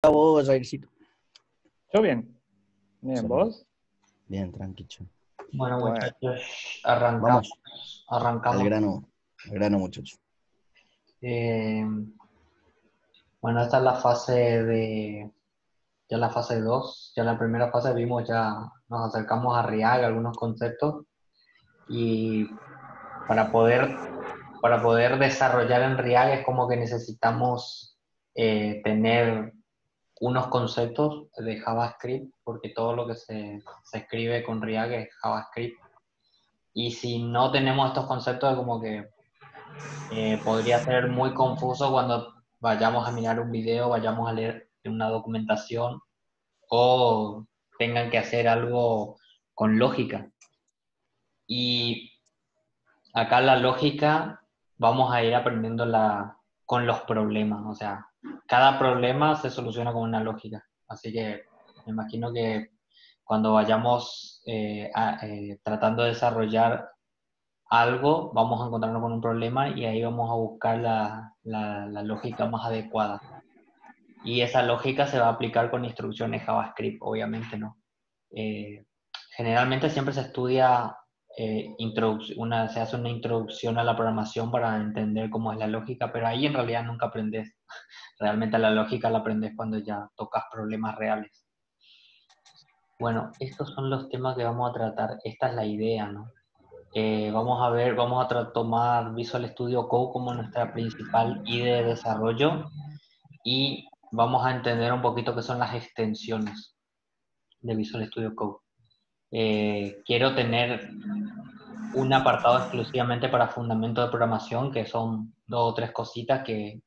A vos, Jaircito. ¿Yo bien? Bien, Excelente. ¿vos? Bien, tranquilo. Bueno, Bueno, muchachos, arrancamos. Vamos al Arrancamos. grano, muchachos. Eh, bueno, esta es la fase ya la fase 2. Ya la primera fase vimos, ya nos acercamos a React, algunos conceptos, y para poder desarrollar en React es como que necesitamos tener unos conceptos de JavaScript, porque todo lo que se escribe con React es JavaScript. Y si no tenemos estos conceptos, es como que podría ser muy confuso cuando vayamos a mirar un video, vayamos a leer una documentación o tengan que hacer algo con lógica. Y acá la lógica vamos a ir aprendiendo con los problemas, o sea, cada problema se soluciona con una lógica. Así que me imagino que cuando vayamos tratando de desarrollar algo, vamos a encontrarnos con un problema y ahí vamos a buscar la lógica más adecuada. Y esa lógica se va a aplicar con instrucciones JavaScript, obviamente, ¿no? Eh, Generalmente siempre se estudia, se hace una introducción a la programación para entender cómo es la lógica, pero ahí en realidad nunca aprendes. Realmente la lógica la aprendes cuando ya tocas problemas reales. Bueno, estos son los temas que vamos a tratar. Esta es la idea, ¿no? Vamos a tomar Visual Studio Code como nuestra principal IDE de desarrollo y vamos a entender un poquito qué son las extensiones de Visual Studio Code. Quiero tener un apartado exclusivamente para fundamento de programación, que son 2 o 3 cositas que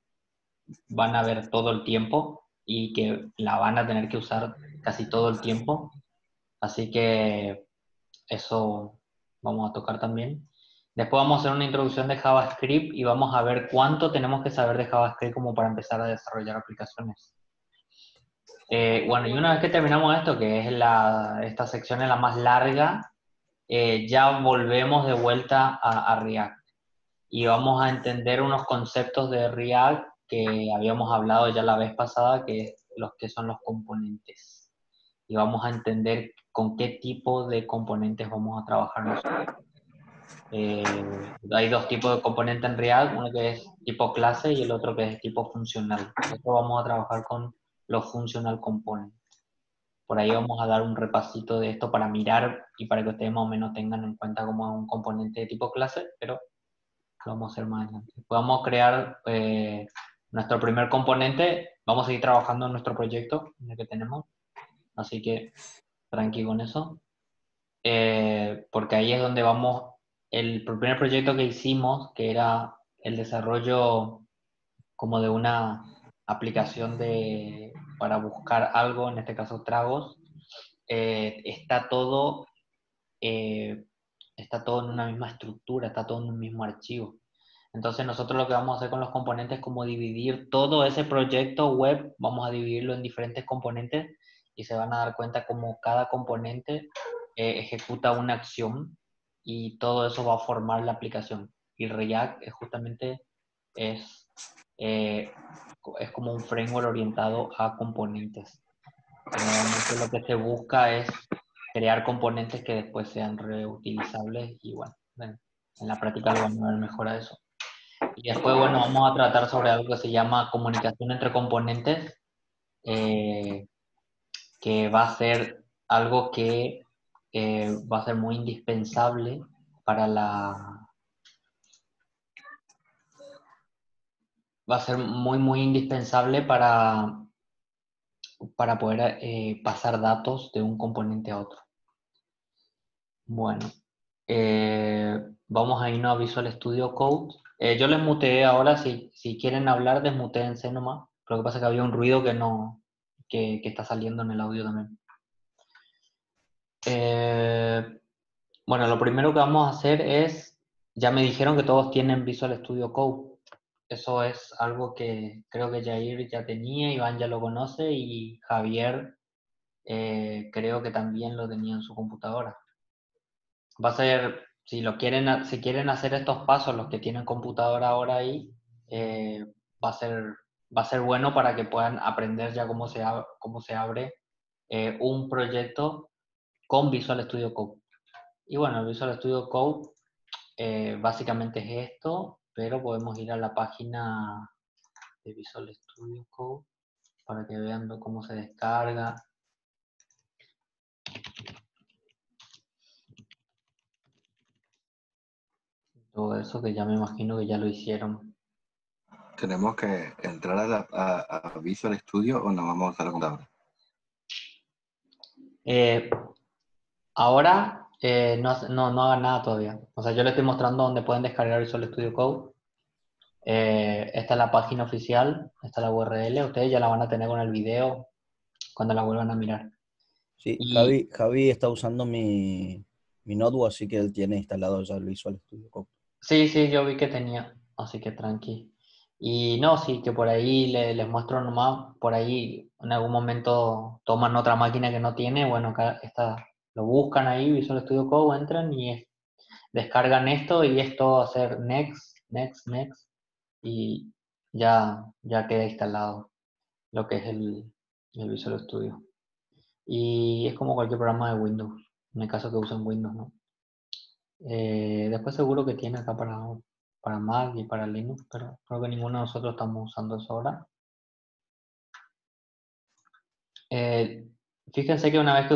van a ver todo el tiempo y que la van a tener que usar casi todo el tiempo. Así que eso vamos a tocar también. Después vamos a hacer una introducción de JavaScript y vamos a ver cuánto tenemos que saber de JavaScript como para empezar a desarrollar aplicaciones. Bueno, y una vez que terminamos esto, que es esta sección es la más larga, ya volvemos de vuelta a React. Y vamos a entender unos conceptos de React que habíamos hablado ya la vez pasada, que es los que son los componentes. Y vamos a entender con qué tipo de componentes vamos a trabajar nosotros. Hay 2 tipos de componentes en React, uno que es tipo clase y el otro que es tipo funcional. Nosotros vamos a trabajar con los funcional components. Por ahí vamos a dar un repasito de esto para mirar y para que ustedes más o menos tengan en cuenta como un componente de tipo clase, pero lo vamos a hacer más adelante. Podemos crear nuestro primer componente, vamos a seguir trabajando en nuestro proyecto en el que tenemos, así que tranqui con eso. Porque ahí es donde vamos, el primer proyecto que hicimos, que era el desarrollo como de una aplicación para buscar algo, en este caso tragos, está todo, eh, está todo en una misma estructura, está todo en un mismo archivo. Entonces nosotros lo que vamos a hacer con los componentes es como dividir todo ese proyecto web, vamos a dividirlo en diferentes componentes y se van a dar cuenta como cada componente ejecuta una acción y todo eso va a formar la aplicación. Y React es, eh, es como un framework orientado a componentes. Generalmente lo que se busca es crear componentes que después sean reutilizables y bueno, en la práctica lo vamos a ver mejor a eso. Y después, bueno, vamos a tratar sobre algo que se llama comunicación entre componentes, eh, que va a ser algo que va a ser muy indispensable para va a ser muy indispensable para poder pasar datos de un componente a otro. Bueno, vamos a irnos a Visual Studio Code. Yo les muteé ahora, si quieren hablar, desmutéense nomás. Lo que pasa es que había un ruido que está saliendo en el audio también. Bueno, lo primero que vamos a hacer es, ya me dijeron que todos tienen Visual Studio Code. Eso es algo que creo que Jair ya tenía, Iván ya lo conoce y Javier creo que también lo tenía en su computadora. Va a ser, si quieren hacer estos pasos, los que tienen computadora ahora ahí, va a ser va a ser bueno para que puedan aprender ya cómo se abre un proyecto con Visual Studio Code. Y bueno, el Visual Studio Code básicamente es esto, pero podemos ir a la página de Visual Studio Code para que vean cómo se descarga. Todo eso que ya me imagino que ya lo hicieron. ¿Tenemos que entrar a Visual Studio o nos vamos a usar la computadora? Ahora no hagan nada todavía. O sea, yo les estoy mostrando dónde pueden descargar Visual Studio Code. Esta es la página oficial, esta es la URL. Ustedes ya la van a tener con el video cuando la vuelvan a mirar. Sí, Y Javi está usando mi notebook, así que él tiene instalado ya el Visual Studio Code. sí, yo vi que tenía, así que tranqui. Y no, sí, que por ahí les muestro nomás, por ahí en algún momento toman otra máquina que no tiene, bueno, acá está, lo buscan ahí, Visual Studio Code, entran y descargan esto y esto hacer next, next, next y ya queda instalado lo que es el Visual Studio. Y es como cualquier programa de Windows, en el caso que usen Windows, ¿no? Después seguro que tiene acá para Mac y para Linux, pero creo que ninguno de nosotros estamos usando eso ahora. Fíjense que una vez que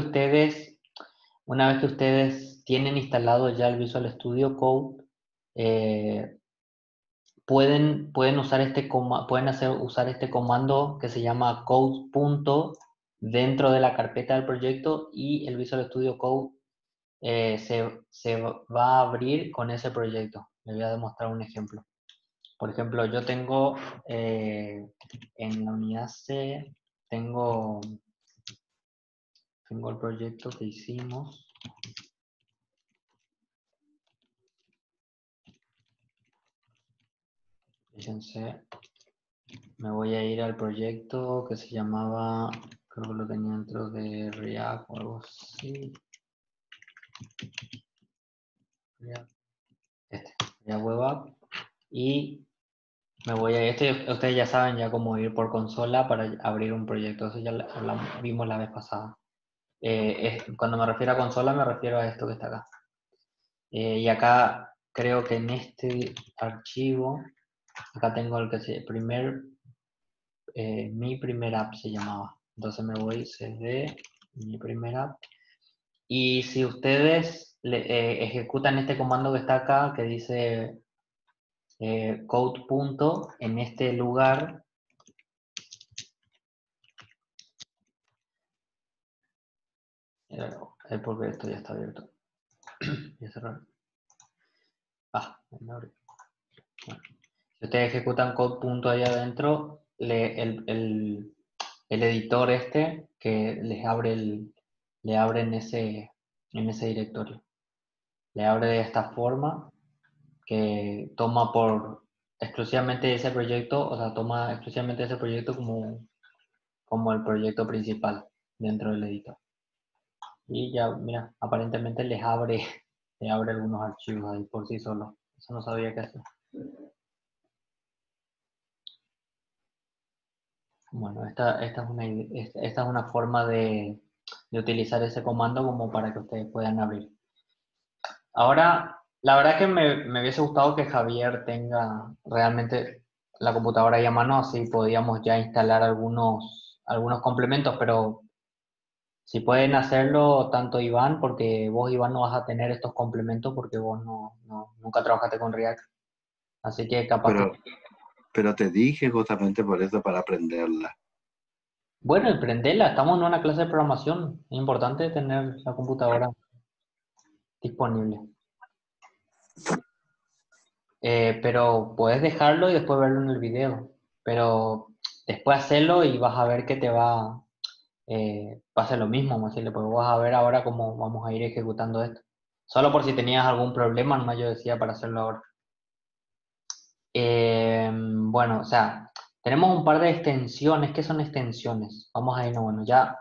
ustedes tienen instalado ya el Visual Studio Code, pueden usar usar este comando que se llama code punto dentro de la carpeta del proyecto y el Visual Studio Code se va a abrir con ese proyecto. Les voy a demostrar un ejemplo. Por ejemplo, yo tengo en la unidad C, tengo el proyecto que hicimos. Fíjense, me voy a ir al proyecto que se llamaba, creo que lo tenía dentro de React o algo así. React Web App. Y me voy a ustedes ya saben ya cómo ir por consola para abrir un proyecto, eso ya vimos la vez pasada. Cuando me refiero a consola me refiero a esto que está acá. Y acá creo que en este archivo, acá tengo el que mi primer app se llamaba. Entonces me voy cd mi primer app. Y si ustedes ejecutan este comando que está acá, que dice code punto, en este lugar, porque esto ya está abierto. Voy a cerrar. Me abre. Bueno. Si ustedes ejecutan code punto ahí adentro, el editor que le abre en ese directorio. Le abre de esta forma que toma exclusivamente ese proyecto, o sea, toma exclusivamente ese proyecto como el proyecto principal dentro del editor. Y ya, mira, aparentemente le abre algunos archivos ahí por sí solo. Eso no sabía qué hacer. Bueno, esta es una forma de utilizar ese comando como para que ustedes puedan abrir. Ahora, la verdad que me hubiese gustado que Javier tenga realmente la computadora ahí a mano, así podíamos ya instalar algunos complementos, pero si pueden hacerlo tanto Iván, porque vos Iván no vas a tener estos complementos porque vos nunca trabajaste con React. Así que capaz que... Pero te dije justamente por eso, para aprenderla. Bueno, y prendela, estamos en una clase de programación. Es importante tener la computadora disponible. Pero puedes dejarlo y después verlo en el video. Pero después hacerlo y vas a ver que va a ser lo mismo, vamos a decirle, porque vas a ver ahora cómo vamos a ir ejecutando esto. Solo por si tenías algún problema, nomás yo decía para hacerlo ahora. Bueno, o sea, tenemos un par de extensiones. ¿Qué son extensiones? Vamos a irnos, bueno, ya.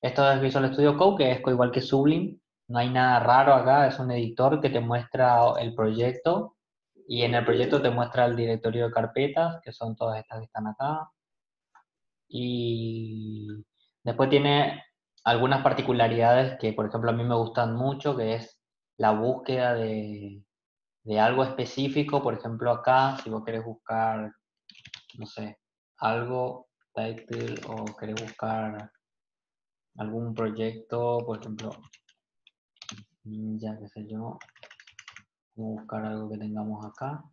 Esto es Visual Studio Code, que es igual que Sublime. No hay nada raro acá, es un editor que te muestra el proyecto Y en el proyecto te muestra el directorio de carpetas, que son todas estas que están acá. Y después tiene algunas particularidades que, por ejemplo, a mí me gustan mucho, que es la búsqueda de algo específico. Por ejemplo, acá, si vos querés buscar, no sé, algo, title, o querés buscar algún proyecto, por ejemplo, Ninja, qué sé yo, vamos a buscar algo que tengamos acá.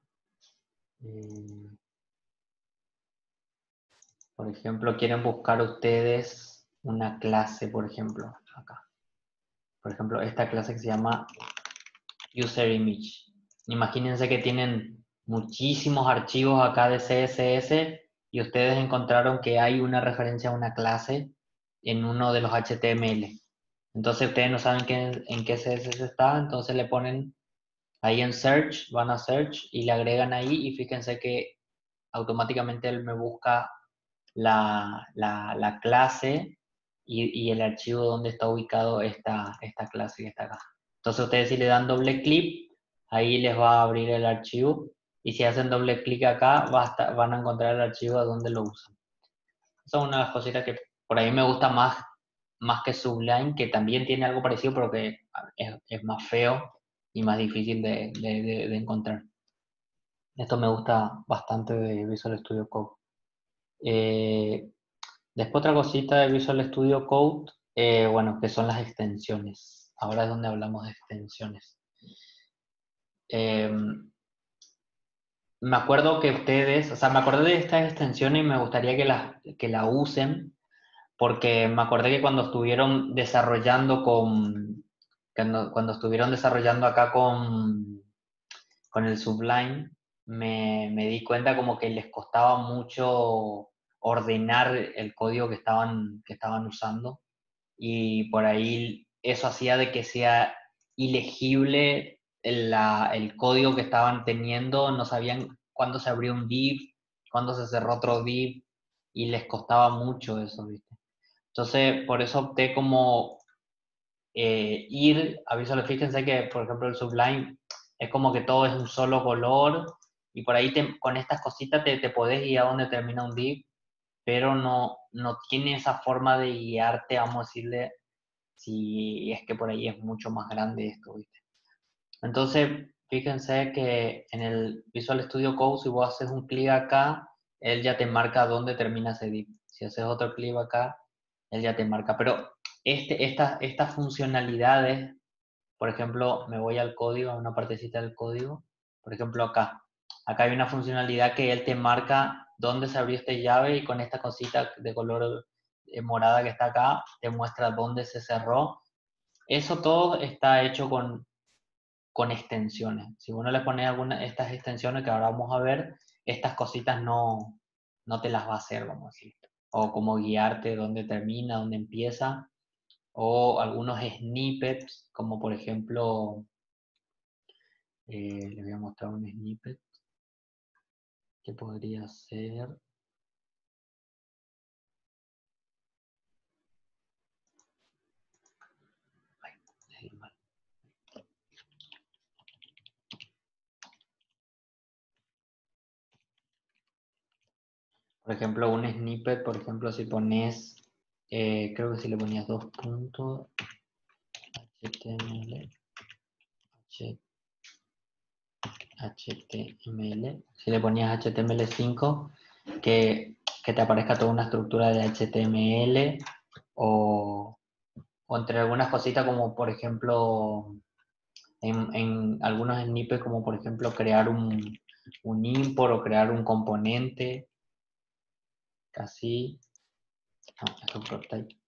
Por ejemplo, quieren buscar ustedes una clase, por ejemplo, acá. Por ejemplo, esta clase que se llama User Image. Imagínense que tienen muchísimos archivos acá de CSS y ustedes encontraron que hay una referencia a una clase en uno de los HTML. Entonces ustedes no saben en qué CSS está, entonces le ponen ahí en Search, van a Search y le agregan ahí y fíjense que automáticamente él me busca la clase y el archivo donde está ubicado esta clase que está acá. Entonces ustedes si le dan doble clic, ahí les va a abrir el archivo y si hacen doble clic acá van a encontrar el archivo donde lo usan. Esa es una de las cositas que por ahí me gusta más que Sublime, que también tiene algo parecido, pero que es más feo y más difícil de encontrar. Esto me gusta bastante de Visual Studio Code. Después otra cosita de Visual Studio Code, bueno, que son las extensiones. Ahora es donde hablamos de extensiones. Me acuerdo que ustedes, o sea, me acordé de estas extensiones y me gustaría que la usen, porque me acordé que cuando estuvieron desarrollando cuando estuvieron desarrollando acá con el Sublime, me di cuenta como que les costaba mucho ordenar el código que estaban usando y por ahí eso hacía de que sea ilegible el código que estaban teniendo, no sabían cuándo se abrió un div, cuándo se cerró otro div y les costaba mucho eso, ¿viste? Entonces, por eso opté como ir a Visual. Fíjense que, por ejemplo, el Sublime es como que todo es un solo color y por ahí con estas cositas te podés ir a donde termina un div, pero no tiene esa forma de guiarte, vamos a decirle, si es que por ahí es mucho más grande esto, ¿viste? Entonces, fíjense que en el Visual Studio Code, si vos haces un clic acá, él ya te marca dónde termina ese div. Si haces otro clic acá, él ya te marca. Pero estas funcionalidades, por ejemplo, me voy al código, a una partecita del código, por ejemplo acá. Acá hay una funcionalidad que él te marca dónde se abrió esta llave y con esta cosita de color morada que está acá, te muestra dónde se cerró. Eso todo está hecho con extensiones. Si uno le pone alguna de estas extensiones que ahora vamos a ver, estas cositas no te las va a hacer, vamos a decir. O como guiarte dónde termina, dónde empieza. O algunos snippets, como por ejemplo, les voy a mostrar un snippet que podría ser. Por ejemplo, un snippet, por ejemplo, si pones, creo que si le ponías 2 puntos, HTML, si le ponías HTML5, que te aparezca toda una estructura de HTML o entre algunas cositas como por ejemplo en algunos snippets como por ejemplo crear un import o crear un componente así. No, esto es prototype.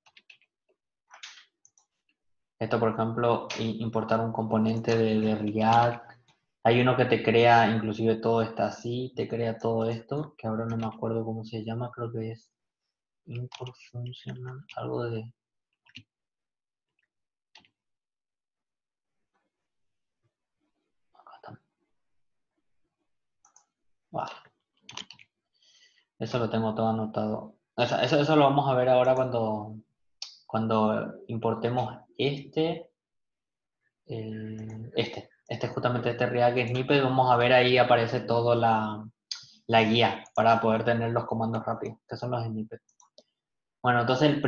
Esto por ejemplo importar un componente de React. Hay uno que te crea, inclusive todo está así, te crea todo esto, que ahora no me acuerdo cómo se llama, creo que es import funcional, algo de... Acá está. Bah. Eso lo tengo todo anotado. Eso lo vamos a ver ahora cuando importemos este. justamente este React Snippet, vamos a ver ahí aparece toda la guía para poder tener los comandos rápidos, que son los snippets. Bueno, entonces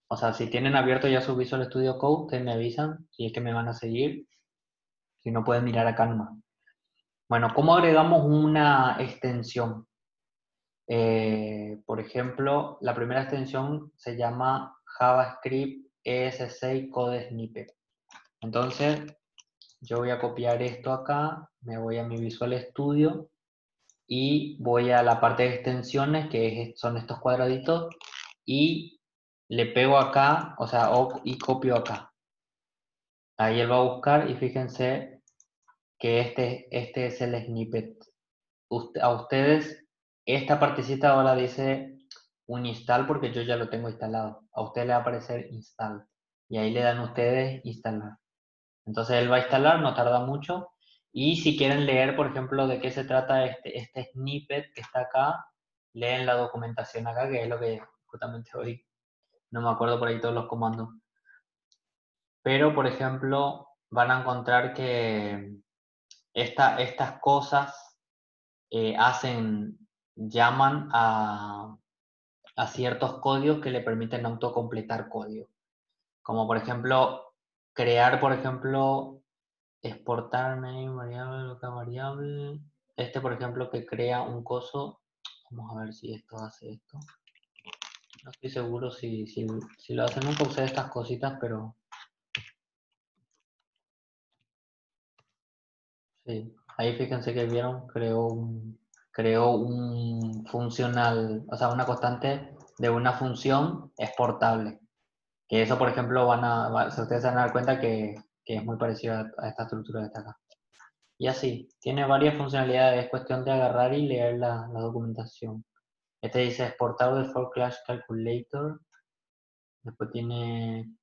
o sea, si tienen abierto ya su Visual Studio Code, ustedes me avisan si es que me van a seguir, si no pueden mirar acá nomás. Bueno, ¿cómo agregamos una extensión? Por ejemplo, la primera extensión se llama JavaScript ES6 Code Snippet. Entonces, yo voy a copiar esto acá, me voy a mi Visual Studio y voy a la parte de extensiones, que son estos cuadraditos, y le pego acá, o sea, y copio acá. Ahí él va a buscar y fíjense que este es el snippet. A ustedes, esta partecita ahora dice un install porque yo ya lo tengo instalado. A usted le va a aparecer install y ahí le dan ustedes instalar. Entonces él va a instalar, no tarda mucho. Y si quieren leer, por ejemplo, de qué se trata este snippet que está acá, leen la documentación acá, que es lo que justamente hoy no me acuerdo por ahí todos los comandos. Pero, por ejemplo, van a encontrar que estas cosas llaman a ciertos códigos que le permiten autocompletar código. Como por ejemplo, crear, por ejemplo, exportar name, variable, local variable. Por ejemplo, que crea un coso. Vamos a ver si esto hace esto. No estoy seguro si lo hace. Nunca usé estas cositas, pero sí. Ahí fíjense que vieron, creó un funcional, o sea, una constante de una función exportable. Que eso, por ejemplo, ustedes se van a dar cuenta que es muy parecido a esta estructura de esta acá. Y así, tiene varias funcionalidades, es cuestión de agarrar y leer la documentación. Este dice exportable for Clash Calculator. Después tiene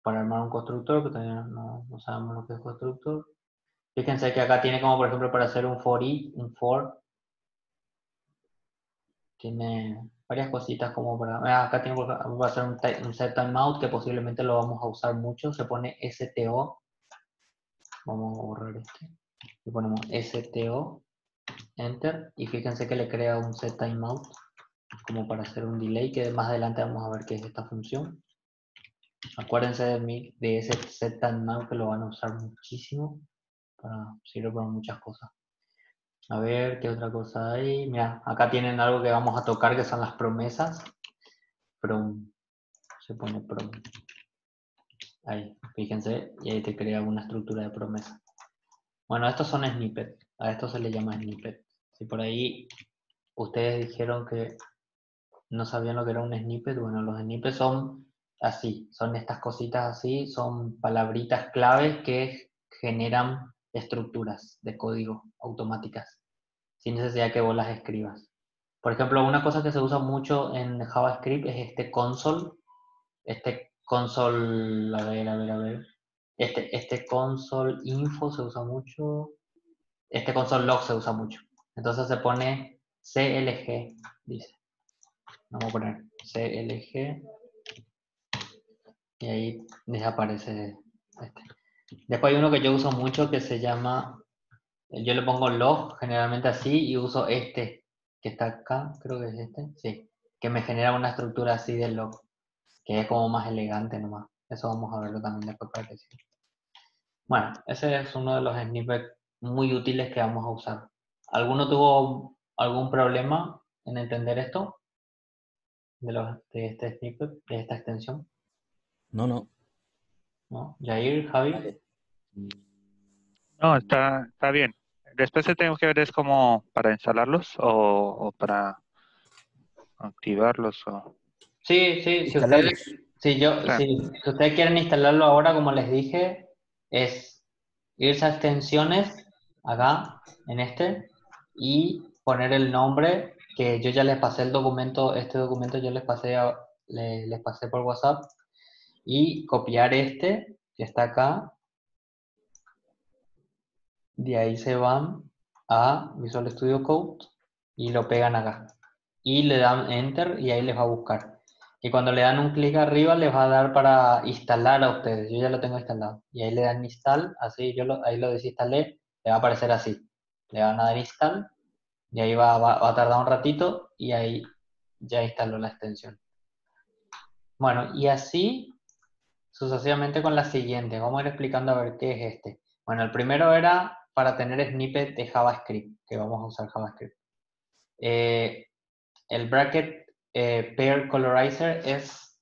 para armar un constructor, que todavía no sabemos lo que es constructor. Fíjense que acá tiene como por ejemplo para hacer un for. Tiene varias cositas como para... acá tiene para hacer un set timeout que posiblemente lo vamos a usar mucho. Se pone STO. Vamos a borrar y ponemos STO, enter, y fíjense que le crea un set timeout como para hacer un delay, que más adelante vamos a ver qué es esta función. Acuérdense de ese set timeout que lo van a usar muchísimo, sirve para muchas cosas. A ver, ¿qué otra cosa hay? Mira, acá tienen algo que vamos a tocar que son las promesas. Se pone prom. Ahí, fíjense, y ahí te crea una estructura de promesa. Bueno, estos son snippets. A esto se le llama snippet. Si por ahí ustedes dijeron que no sabían lo que era un snippet, bueno, los snippets son así, son estas cositas así, son palabritas claves que generan estructuras de código automáticas, sin necesidad que vos las escribas. Por ejemplo, una cosa que se usa mucho en JavaScript es este console, a ver, este console info se usa mucho, este console log se usa mucho. Entonces se pone CLG, dice. Vamos a poner CLG y ahí desaparece este. Después hay uno que yo uso mucho que se llama, yo le pongo log generalmente así y uso que está acá, creo que es sí, que me genera una estructura así de log, que es como más elegante nomás. Eso vamos a verlo también después para que sí. Bueno, ese es uno de los snippets muy útiles que vamos a usar. ¿Alguno tuvo algún problema en entender esto? De este snippet, de esta extensión. No. ¿No? Jair, Javi. Vale. No, está bien. Después se tengo que ver es como para instalarlos o para activarlos. Sí, si Instalarlos. ustedes, si Sí. ustedes quieren instalarlo ahora, como les dije, es irse a extensiones, acá, y poner el nombre, que yo ya les pasé el documento, este documento yo les pasé, les pasé por WhatsApp, y copiar que está acá, de ahí se van a Visual Studio Code y lo pegan acá. Y le dan Enter y ahí les va a buscar. Y cuando le dan un clic arriba, les va a dar para instalar a ustedes. Yo ya lo tengo instalado. Y ahí le dan install, así ahí lo desinstalé, le va a aparecer así. Le van a dar install, y ahí va a tardar un ratito, y ahí ya instaló la extensión. Bueno, y así sucesivamente con la siguiente. Vamos a ir explicando a ver qué es este. Bueno, el primero era para tener snippet de JavaScript, que vamos a usar JavaScript. El bracket pair colorizer es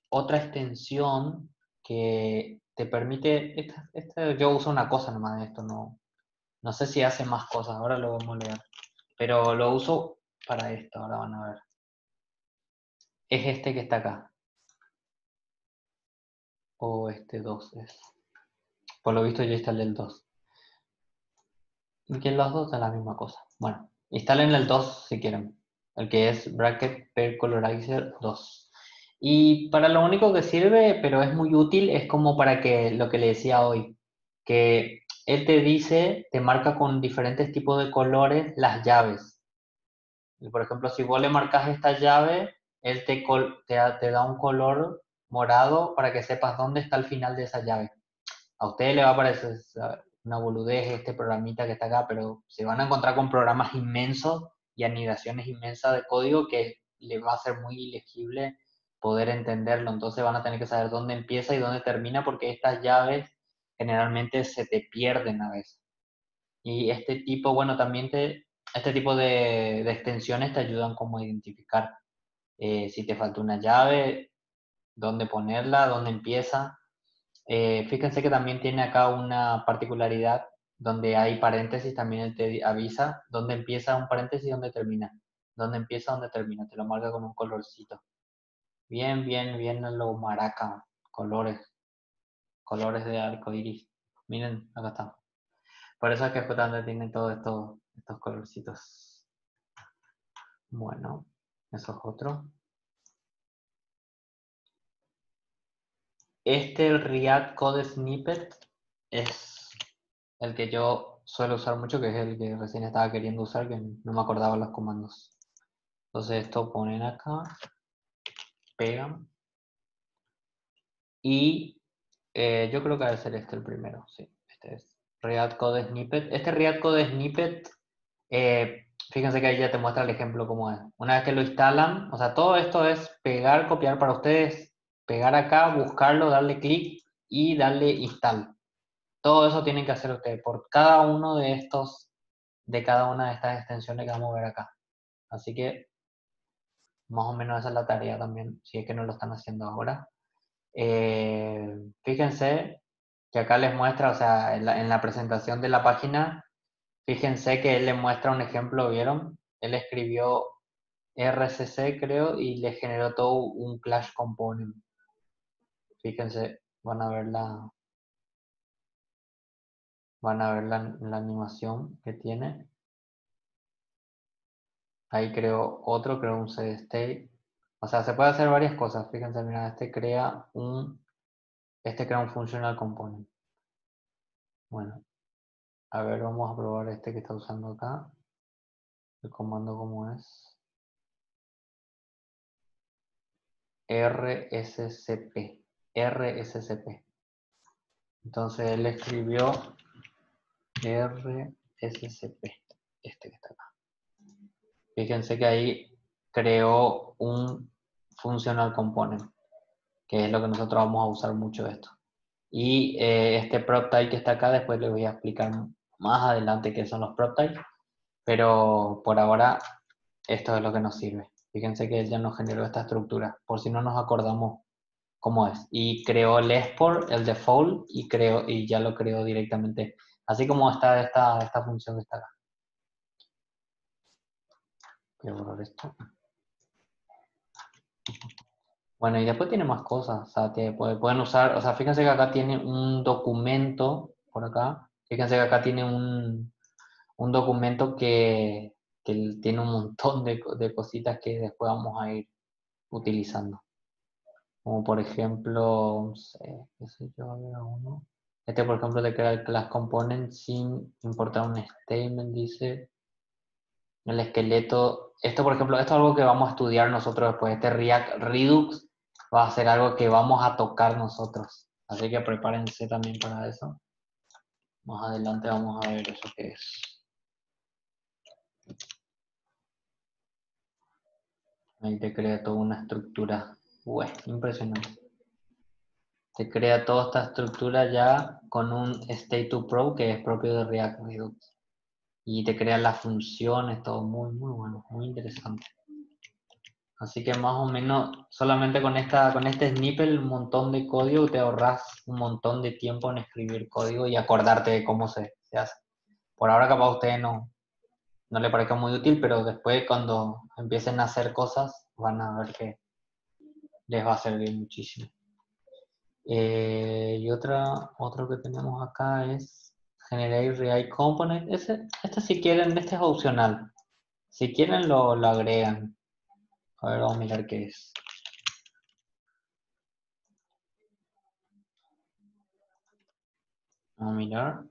otra extensión que te permite, yo uso una cosa nomás de esto, no sé si hace más cosas, ahora lo vamos a leer, pero lo uso para esto, ahora van a ver. Es este que está acá, o este 2 es. Por lo visto yo instalé el 2. Y que los dos es la misma cosa. Bueno, instalen el 2 si quieren, el que es bracket pair colorizer 2. Y para lo único que sirve, pero es muy útil, es como para que lo que le decía hoy, que él te dice, te marca con diferentes tipos de colores las llaves. Y por ejemplo, si vos le marcas esta llave, él te da un color morado para que sepas dónde está el final de esa llave. A ustedes les va a parecer una boludez este programita que está acá, pero se van a encontrar con programas inmensos y anidaciones inmensas de código que les va a ser muy ilegible poder entenderlo. Entonces van a tener que saber dónde empieza y dónde termina, porque estas llaves generalmente se te pierden a veces. Y este tipo, bueno, también este tipo de extensiones te ayudan como a identificar si te falta una llave, dónde ponerla, dónde empieza. Fíjense que también tiene acá una particularidad donde hay paréntesis, también él te avisa dónde empieza un paréntesis y dónde termina. Dónde empieza, dónde termina, te lo marca con un colorcito. Bien, bien, bien a lo maraca, colores de arco iris. Miren, acá está. Por eso es que JTAN tiene todos estos colorcitos. Bueno, eso es otro. El React Code Snippet es el que yo suelo usar mucho, que es el que recién estaba queriendo usar, que no me acordaba los comandos. Entonces esto ponen acá, pegan, y yo creo que debe ser este el primero, sí, este es React Code Snippet. Este React Code Snippet, fíjense que ahí ya te muestra el ejemplo cómo es. Una vez que lo instalan, o sea, todo esto es pegar, copiar para ustedes, pegar acá, buscarlo, darle clic y darle install. Todo eso tienen que hacer ustedes por cada uno de cada una de estas extensiones que vamos a ver acá. Así que más o menos esa es la tarea también, si es que no lo están haciendo ahora. Fíjense que acá les muestra, o sea, en la presentación de la página, fíjense que él les muestra un ejemplo, ¿vieron? Él escribió RCC, creo, y le generó todo un Clash Component. Fíjense, van a ver la animación que tiene. Ahí creo un sedstate. O sea, se puede hacer varias cosas. Fíjense, mira, este crea un functional component. Bueno, a ver, vamos a probar este que está usando acá. El comando como es. RSCP. RSCP. Entonces él escribió RSCP. Este que está acá. Fíjense que ahí creó un functional component, que es lo que nosotros vamos a usar mucho de esto. Y este prop type que está acá, después les voy a explicar más adelante qué son los prop types, pero por ahora esto es lo que nos sirve. Fíjense que él ya nos generó esta estructura, por si no nos acordamos cómo es. Y creó el export, el default, y ya lo creó directamente, así como está esta función que está acá. Voy a borrar esto. Bueno, y después tiene más cosas, o sea, pueden usar, o sea, fíjense que acá tiene un documento, por acá, fíjense que acá tiene un documento que tiene un montón de cositas que después vamos a ir utilizando. Como por ejemplo, no sé, qué sé yo, había uno. Este, por ejemplo, de crear class component sin importar un statement, dice. el esqueleto. Esto, por ejemplo, esto es algo que vamos a estudiar nosotros después. Este React Redux va a ser algo que vamos a tocar nosotros. Así que prepárense también para eso. Más adelante vamos a ver eso que es. Ahí te crea toda una estructura. Impresionante. Te crea toda esta estructura ya con un State2Pro que es propio de React Redux. Y te crea las funciones, todo muy, muy bueno, muy interesante. Así que más o menos, solamente con este snippet, un montón de código, te ahorras un montón de tiempo en escribir código y acordarte de cómo se hace. Por ahora capaz a ustedes no le parezca muy útil, pero después cuando empiecen a hacer cosas, van a ver que les va a servir muchísimo. Y otro que tenemos acá es Generate React Component. Este si quieren, este es opcional. Si quieren lo agregan. A ver, vamos a mirar qué es. Vamos a mirar.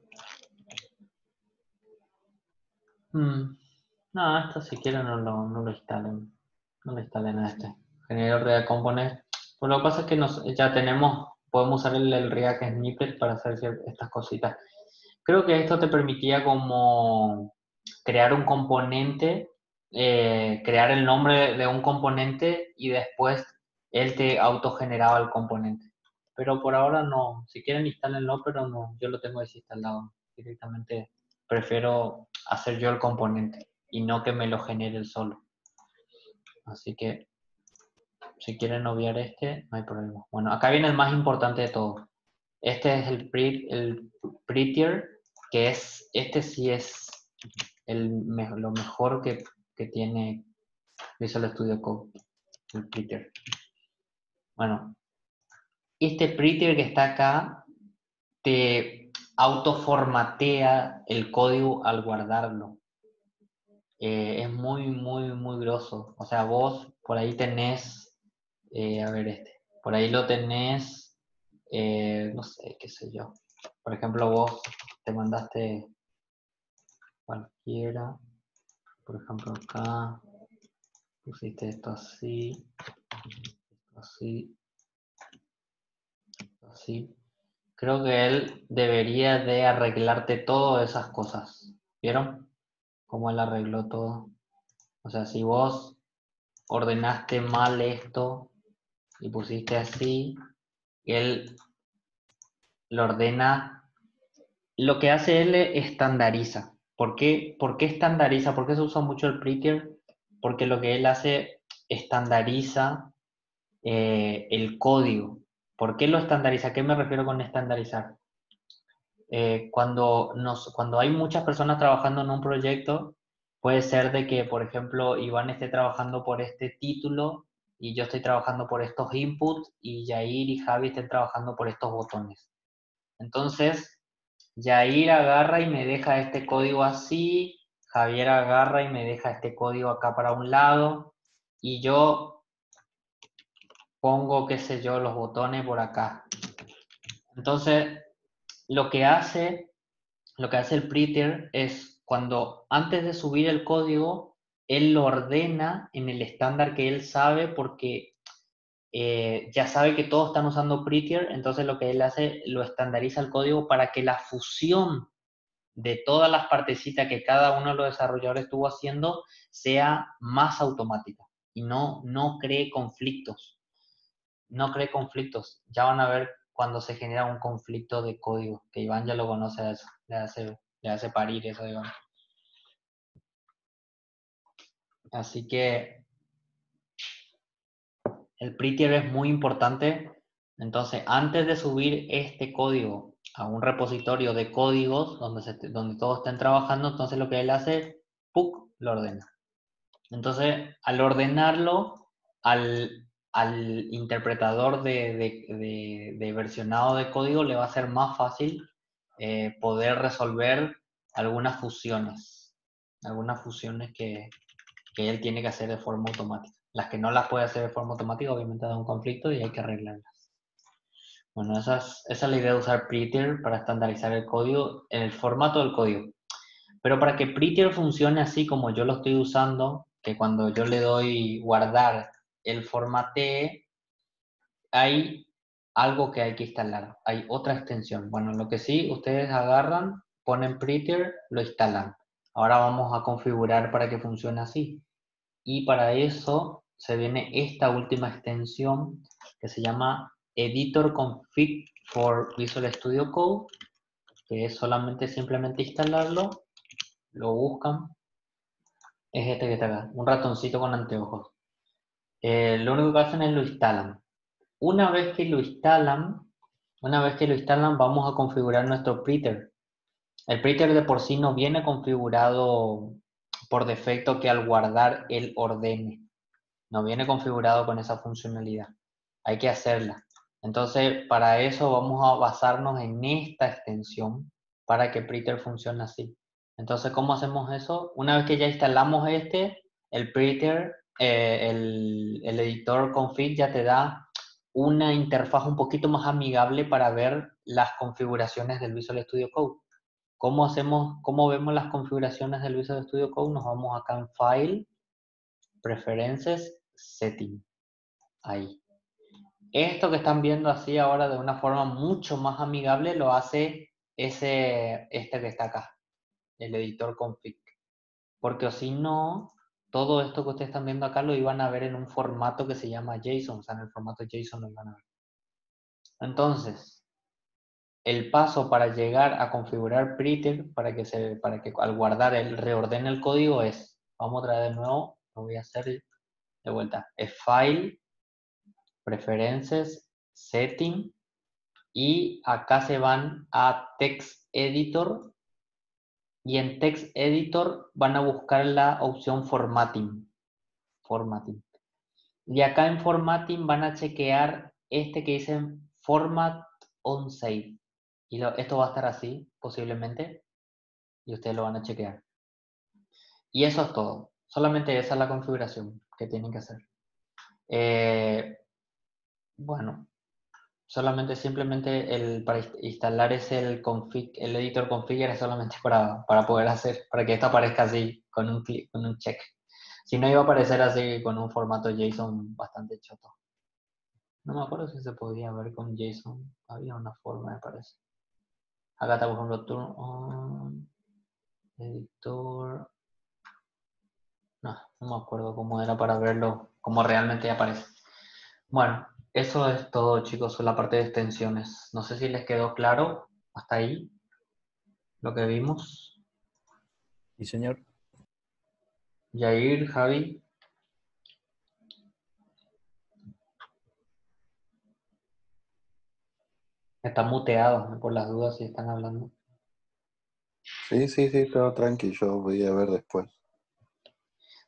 No, esto si quieren no lo instalen. No lo instalen a este. Generar React Component. Pues lo que pasa es que ya podemos usar el React Snippet para hacer estas cositas. Creo que esto te permitía como crear un componente, crear el nombre de un componente y después él te autogeneraba el componente. Pero por ahora no. Si quieren instálenlo, pero no. Yo lo tengo desinstalado. Directamente prefiero hacer yo el componente y no que me lo genere el solo. Así que si quieren obviar este, no hay problema. Bueno, acá viene el más importante de todo. Este es el prettier, que es, este sí es lo mejor que tiene Visual Studio Code, el prettier. Bueno, este prettier que está acá te autoformatea el código al guardarlo. Es muy, muy, muy grosso. O sea, vos por ahí tenés, a ver por ahí lo tenés, no sé, qué sé yo. Por ejemplo, vos te mandaste cualquiera, por ejemplo acá, pusiste esto así, así, así. Creo que él debería de arreglarte todas esas cosas. ¿Vieron? Cómo él arregló todo. O sea, si vos ordenaste mal esto y pusiste así, él lo ordena. Lo que hace él es estandariza. ¿Por qué estandariza? ¿Por qué se usa mucho el prettier? Porque lo que él hace estandariza el código. ¿Por qué lo estandariza? ¿A qué me refiero con estandarizar? Cuando hay muchas personas trabajando en un proyecto, puede ser de que, por ejemplo, Iván esté trabajando por este título y yo estoy trabajando por estos inputs y Yair y Javi estén trabajando por estos botones. Entonces, Yair agarra y me deja este código así, Javier agarra y me deja este código acá para un lado y yo pongo, qué sé yo, los botones por acá. Entonces, lo que hace el prettier es cuando antes de subir el código, él lo ordena en el estándar que él sabe porque ya sabe que todos están usando prettier, entonces lo que él hace, lo estandariza el código para que la fusión de todas las partecitas que cada uno de los desarrolladores estuvo haciendo sea más automática y no cree conflictos. No cree conflictos. Ya van a ver cuando se genera un conflicto de código, que Iván ya lo conoce a eso, le hace parir eso, digamos. Así que el prettier es muy importante. Entonces, antes de subir este código a un repositorio de códigos donde todos estén trabajando, entonces lo que él hace, ¡puc!, lo ordena. Entonces, al ordenarlo, al interpretador de versionado de código le va a ser más fácil poder resolver algunas fusiones que él tiene que hacer de forma automática. Las que no las puede hacer de forma automática obviamente da un conflicto y hay que arreglarlas. Bueno, esa es la idea de usar prettier para estandarizar el código en el formato del código. Pero para que Prettier funcione así como yo lo estoy usando, que cuando yo le doy guardar el formatee, hay algo que hay que instalar, hay otra extensión. Bueno, lo que sí, ustedes agarran, ponen Prettier, lo instalan. Ahora vamos a configurar para que funcione así. Y para eso se viene esta última extensión que se llama Editor Config for Visual Studio Code, que es solamente simplemente instalarlo, lo buscan, es este que está acá, un ratoncito con anteojos. Lo único que hacen es lo instalan. Una vez que lo instalan, vamos a configurar nuestro printer. El printer de por sí no viene configurado por defecto que al guardar él ordene. No viene configurado con esa funcionalidad. Hay que hacerla. Entonces, para eso vamos a basarnos en esta extensión para que printer funcione así. Entonces, ¿cómo hacemos eso? Una vez que ya instalamos el printer, el editor config ya te da una interfaz un poquito más amigable para ver las configuraciones del Visual Studio Code. ¿Cómo vemos las configuraciones del Visual Studio Code? Nos vamos acá en File, Preferences, Setting. Ahí. Esto que están viendo así ahora de una forma mucho más amigable lo hace este que está acá, el editor config. Porque si no, todo esto que ustedes están viendo acá lo iban a ver en un formato que se llama JSON, o sea, en el formato JSON lo iban a ver. Entonces, el paso para llegar a configurar Prettier, para que al guardar el reordene el código es, vamos a traer de nuevo, lo voy a hacer de vuelta, es File, Preferences, Setting, y acá se van a Text Editor, y en Text Editor van a buscar la opción Formatting. Y acá en Formatting van a chequear este que dice Format on Save. Y esto va a estar así, posiblemente, y ustedes lo van a chequear. Y eso es todo. Solamente esa es la configuración que tienen que hacer. Bueno, solamente simplemente para instalar el editor configure es solamente para poder hacer, para que esto aparezca así, con un clic, con un check. Si no, iba a aparecer así con un formato JSON bastante choto. No me acuerdo si se podía ver con JSON. Había una forma, me parece. Acá está, por ejemplo, turn on, editor. No me acuerdo cómo era para verlo, cómo realmente aparece. Bueno, eso es todo, chicos, sobre la parte de extensiones. No sé si les quedó claro hasta ahí lo que vimos. Sí, señor. Yair, Javi. Están muteados, ¿no? Por las dudas si están hablando. Sí, todo tranqui, yo voy a ver después.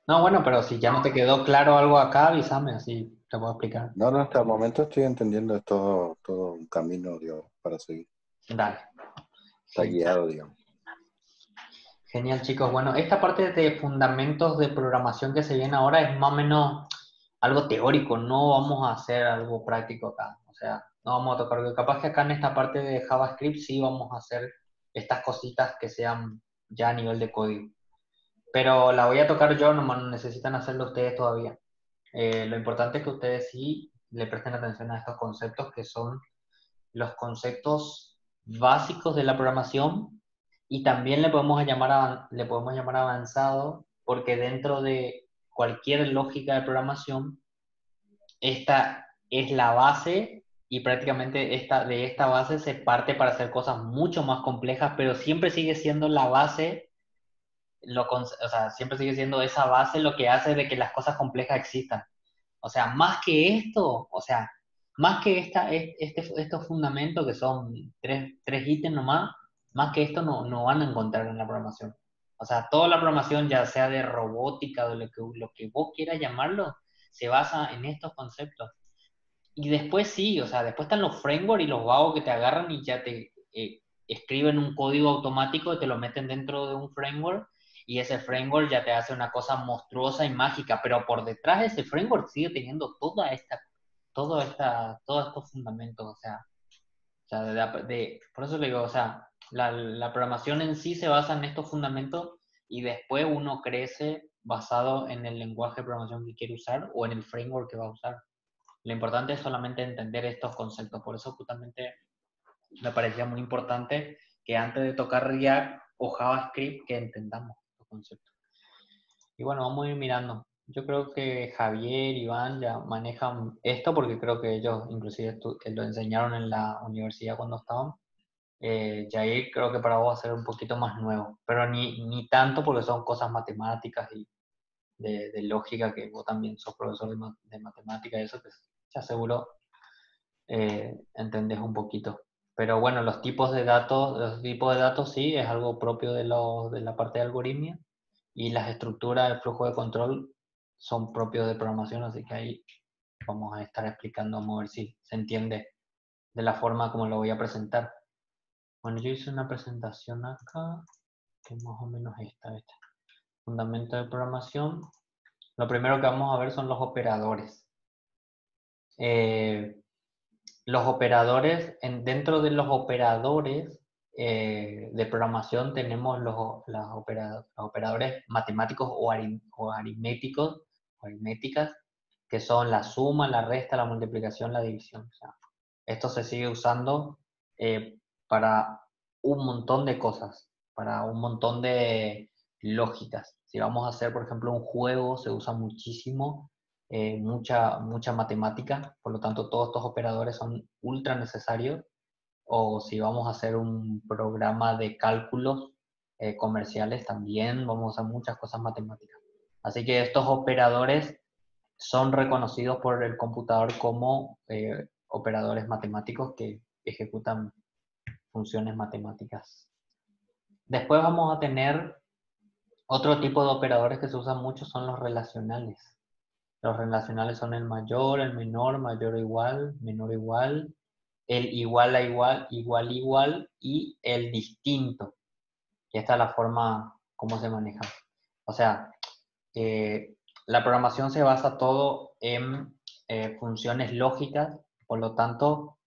No, bueno, pero si ya no te quedó claro algo acá, avísame, así te puedo explicar. No, hasta el momento estoy entendiendo, es todo un camino, digamos, para seguir. Dale. Está guiado, digamos. Genial, chicos. Bueno, esta parte de fundamentos de programación que se viene ahora es más o menos algo teórico, no vamos a hacer algo práctico acá. O sea, no vamos a tocar. Capaz que acá en esta parte de JavaScript sí vamos a hacer estas cositas que sean ya a nivel de código. Pero la voy a tocar yo, no necesitan hacerlo ustedes todavía. Lo importante es que ustedes sí le presten atención a estos conceptos que son los conceptos básicos de la programación, y también le podemos llamar avanzado porque dentro de cualquier lógica de programación, esta es la base, y prácticamente de esta base se parte para hacer cosas mucho más complejas, pero siempre sigue siendo la base, o sea, siempre sigue siendo esa base lo que hace de que las cosas complejas existan. O sea, más que esto, o sea, más que estos fundamentos que son tres ítems nomás, más que esto no van a encontrar en la programación. O sea, toda la programación, ya sea de robótica o lo que vos quieras llamarlo, se basa en estos conceptos. Y después sí, o sea, después están los frameworks y los vagos que te agarran y ya te escriben un código automático y te lo meten dentro de un framework, y ese framework ya te hace una cosa monstruosa y mágica, pero por detrás de ese framework sigue teniendo todos estos fundamentos, o sea, por eso le digo, o sea, La programación en sí se basa en estos fundamentos y después uno crece basado en el lenguaje de programación que quiere usar o en el framework que va a usar. Lo importante es solamente entender estos conceptos. Por eso justamente me parecía muy importante que antes de tocar React o JavaScript que entendamos los conceptos. Y bueno, vamos a ir mirando. Yo creo que Javier, Iván ya manejan esto porque creo que ellos inclusive lo enseñaron en la universidad cuando estaban. Jair creo que para vos va a ser un poquito más nuevo, pero ni tanto porque son cosas matemáticas y de lógica, que vos también sos profesor de matemática y eso, que ya seguro entendés un poquito. Pero bueno, los tipos de datos sí es algo propio de la parte de algoritmia, y las estructuras del flujo de control son propios de programación, así que ahí vamos a estar explicando, vamos a ver si se entiende de la forma como lo voy a presentar. Bueno, yo hice una presentación acá, que más o menos esta. Fundamento de programación. Lo primero que vamos a ver son los operadores. Los operadores, dentro de los operadores de programación tenemos los operadores matemáticos o aritméticos, o aritméticas, que son la suma, la resta, la multiplicación, la división. O sea, esto se sigue usando para un montón de cosas, para un montón de lógicas. Si vamos a hacer, por ejemplo, un juego, se usa muchísimo, mucha matemática, por lo tanto todos estos operadores son ultra necesarios. O si vamos a hacer un programa de cálculos comerciales, también vamos a usar muchas cosas matemáticas. Así que estos operadores son reconocidos por el computador como operadores matemáticos que ejecutan funciones matemáticas. Después vamos a tener otro tipo de operadores que se usan mucho, son los relacionales. Los relacionales son el mayor, el menor, mayor o igual, menor o igual, el igual a igual, igual igual y el distinto. Y esta es la forma como se maneja. O sea, la programación se basa todo en funciones lógicas, por lo tanto,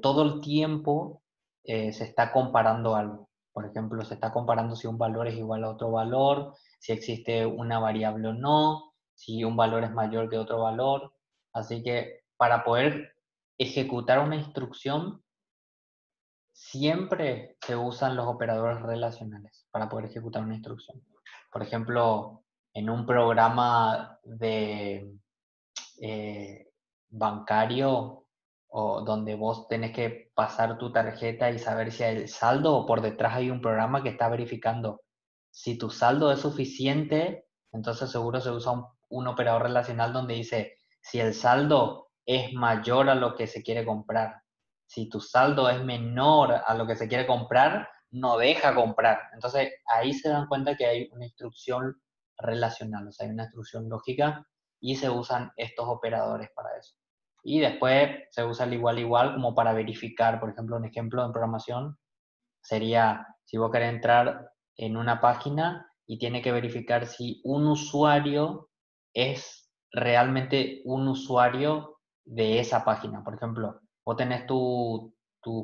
todo el tiempo se está comparando algo. Por ejemplo, se está comparando si un valor es igual a otro valor, si existe una variable o no, si un valor es mayor que otro valor. Así que para poder ejecutar una instrucción, siempre se usan los operadores relacionales para poder ejecutar una instrucción. Por ejemplo, en un programa de bancario o donde vos tenés que pasar tu tarjeta y saber si hay el saldo, o por detrás hay un programa que está verificando si tu saldo es suficiente, entonces seguro se usa un operador relacional donde dice si el saldo es mayor a lo que se quiere comprar. Si tu saldo es menor a lo que se quiere comprar, no deja comprar. Entonces ahí se dan cuenta que hay una instrucción relacional, o sea, hay una instrucción lógica, y se usan estos operadores para eso. Y después se usa el igual igual como para verificar. Por ejemplo, un ejemplo en programación sería si vos querés entrar en una página y tiene que verificar si un usuario es realmente un usuario de esa página. Por ejemplo, vos tenés tu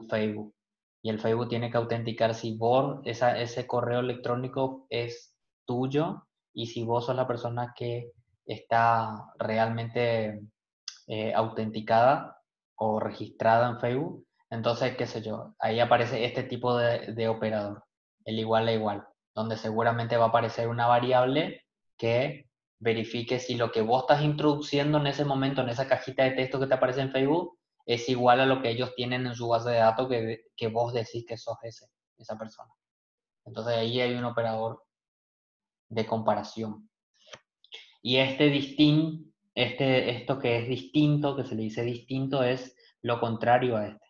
Facebook y el Facebook tiene que autenticar si vos, ese correo electrónico es tuyo, y si vos sos la persona que está realmente autenticada o registrada en Facebook. Entonces, qué sé yo, ahí aparece este tipo de operador, el igual a igual, donde seguramente va a aparecer una variable que verifique si lo que vos estás introduciendo en ese momento, en esa cajita de texto que te aparece en Facebook, es igual a lo que ellos tienen en su base de datos que vos decís que sos esa persona. Entonces ahí hay un operador de comparación. Y esto que es distinto, que se le dice distinto, es lo contrario a este.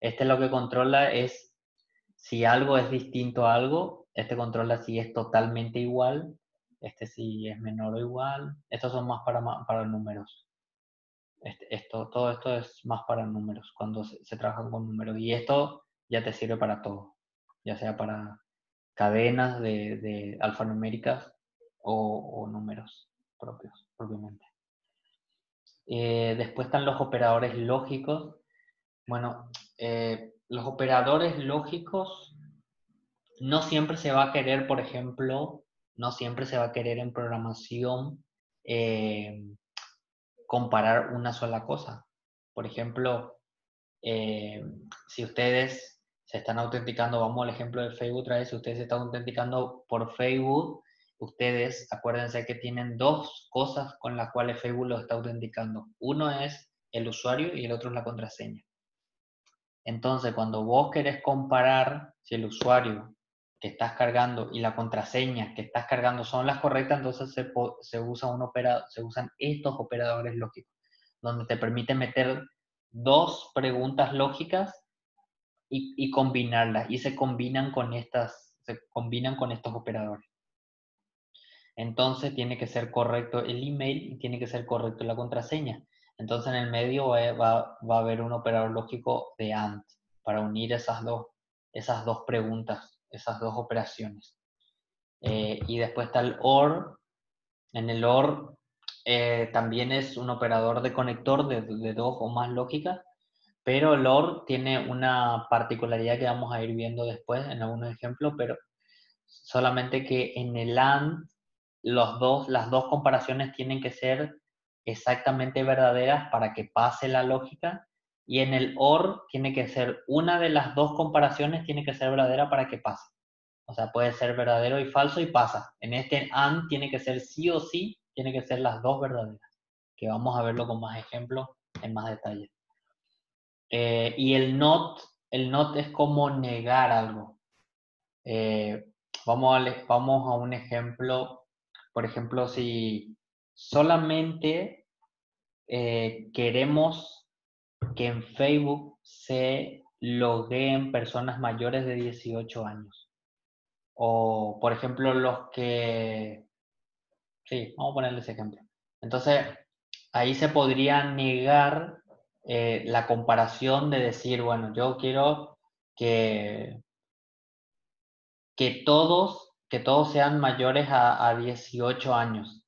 Este lo que controla es si algo es distinto a algo, este controla si es totalmente igual, este si es menor o igual. Estos son más para números. Todo esto es más para números, cuando se trabajan con números. Y esto ya te sirve para todo, ya sea para cadenas de alfanuméricas o números propiamente. Después están los operadores lógicos. Bueno, los operadores lógicos no siempre se va a querer, por ejemplo, no siempre se va a querer en programación comparar una sola cosa. Por ejemplo, si ustedes se están autenticando, vamos al ejemplo de Facebook otra vez, si ustedes se están autenticando por Facebook, ustedes acuérdense que tienen dos cosas con las cuales Facebook los está autenticando. Uno es el usuario y el otro es la contraseña. Entonces, cuando vos querés comparar si el usuario que estás cargando y la contraseña que estás cargando son las correctas, entonces se usan estos operadores lógicos, donde te permite meter dos preguntas lógicas y combinarlas, y se combinan con estos operadores. Entonces tiene que ser correcto el email y tiene que ser correcto la contraseña. Entonces en el medio va a haber un operador lógico de AND para unir esas dos preguntas, esas dos operaciones. Y después está el OR. En el OR también es un operador de conector de dos o más lógicas, pero el OR tiene una particularidad que vamos a ir viendo después en algunos ejemplos, pero solamente que en el AND las dos comparaciones tienen que ser exactamente verdaderas para que pase la lógica, y en el OR tiene que ser una de las dos comparaciones tiene que ser verdadera para que pase. O sea, puede ser verdadero y falso y pasa. En este AND tiene que ser sí o sí, tiene que ser las dos verdaderas, que vamos a verlo con más ejemplos en más detalle. Y el not es como negar algo. Vamos a un ejemplo. Por ejemplo, si solamente queremos que en Facebook se logueen personas mayores de 18 años. O, por ejemplo, los que... Sí, vamos a ponerle ese ejemplo. Entonces, ahí se podría negar la comparación de decir, bueno, yo quiero que todos sean mayores a 18 años.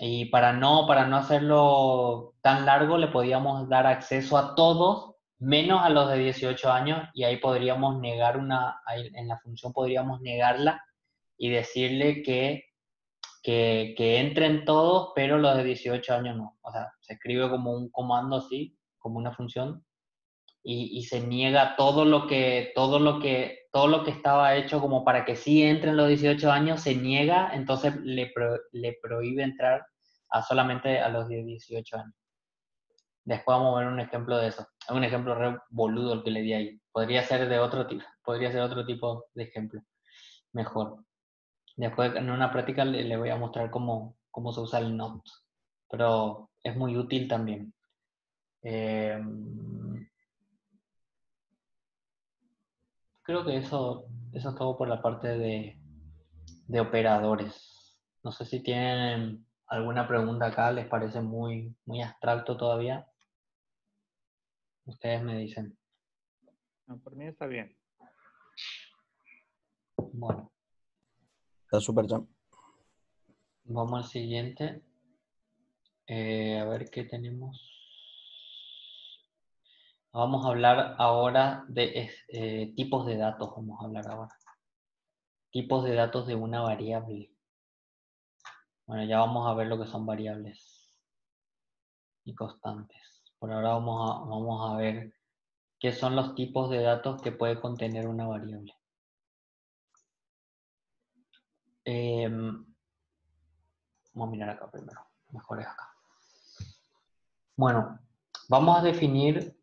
Y para no hacerlo tan largo, le podíamos dar acceso a todos, menos a los de 18 años, y ahí podríamos negar en la función podríamos negarla y decirle que entren todos, pero los de 18 años no. O sea, se escribe como un comando así, como una función, y se niega todo lo que estaba hecho como para que sí entren los 18 años, se niega, entonces le prohíbe entrar solamente a los de 18 años. Después vamos a ver un ejemplo de eso. Es un ejemplo re boludo el que le di ahí. Podría ser otro tipo de ejemplo. Mejor. Después en una práctica le voy a mostrar cómo se usa el not. Pero es muy útil también. Creo que eso es todo por la parte de operadores. No sé si tienen alguna pregunta acá, les parece muy, muy abstracto todavía. Ustedes me dicen. No, por mí está bien. Bueno, Está súper ya. vamos al siguiente. A ver qué tenemos. Vamos a hablar ahora de tipos de datos. Vamos a hablar ahora. Tipos de datos de una variable. Bueno, ya vamos a ver lo que son variables y constantes. Por ahora vamos a ver qué son los tipos de datos que puede contener una variable. Vamos a mirar acá primero. Mejor es acá. Bueno, vamos a definir,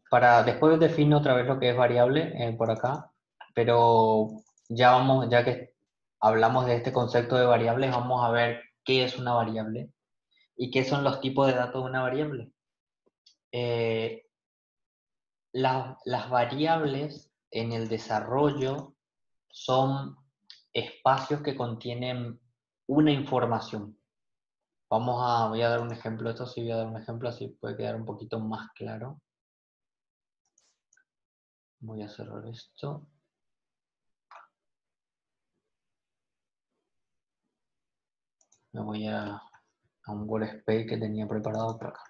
después defino otra vez lo que es variable por acá, pero ya que hablamos de este concepto de variables, vamos a ver qué es una variable y qué son los tipos de datos de una variable. Las variables en el desarrollo son espacios que contienen una información. Voy a dar un ejemplo, voy a dar un ejemplo, así puede quedar un poquito más claro. Voy a cerrar esto. Me voy a un workspace que tenía preparado por acá.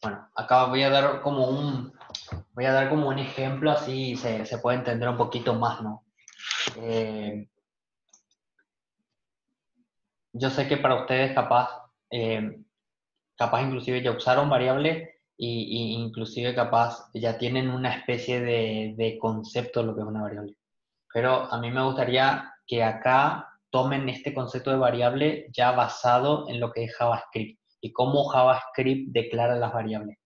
Bueno, acá voy a dar como un ejemplo, así se puede entender un poquito más, ¿no? Yo sé que para ustedes capaz inclusive ya usaron variables y inclusive capaz ya tienen una especie de concepto de lo que es una variable. Pero a mí me gustaría que acá tomen este concepto de variable ya basado en lo que es JavaScript y cómo JavaScript declara las variables.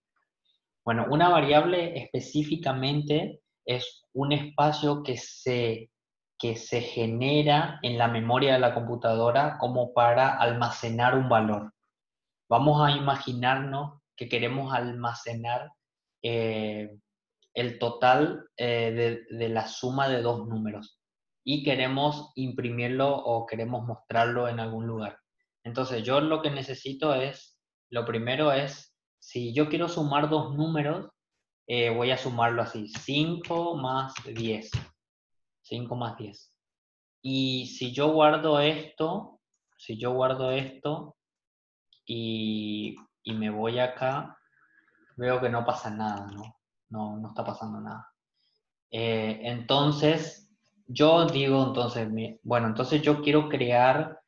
Bueno, una variable específicamente es un espacio que se genera en la memoria de la computadora como para almacenar un valor. Vamos a imaginarnos que queremos almacenar el total de la suma de dos números y queremos imprimirlo o queremos mostrarlo en algún lugar. Entonces yo lo que necesito es, lo primero es, si yo quiero sumar dos números, voy a sumarlo así, 5 más 10. 5 más 10. Y si yo guardo esto y me voy acá, veo que no pasa nada, ¿no? No está pasando nada. Entonces, yo digo, entonces yo quiero crear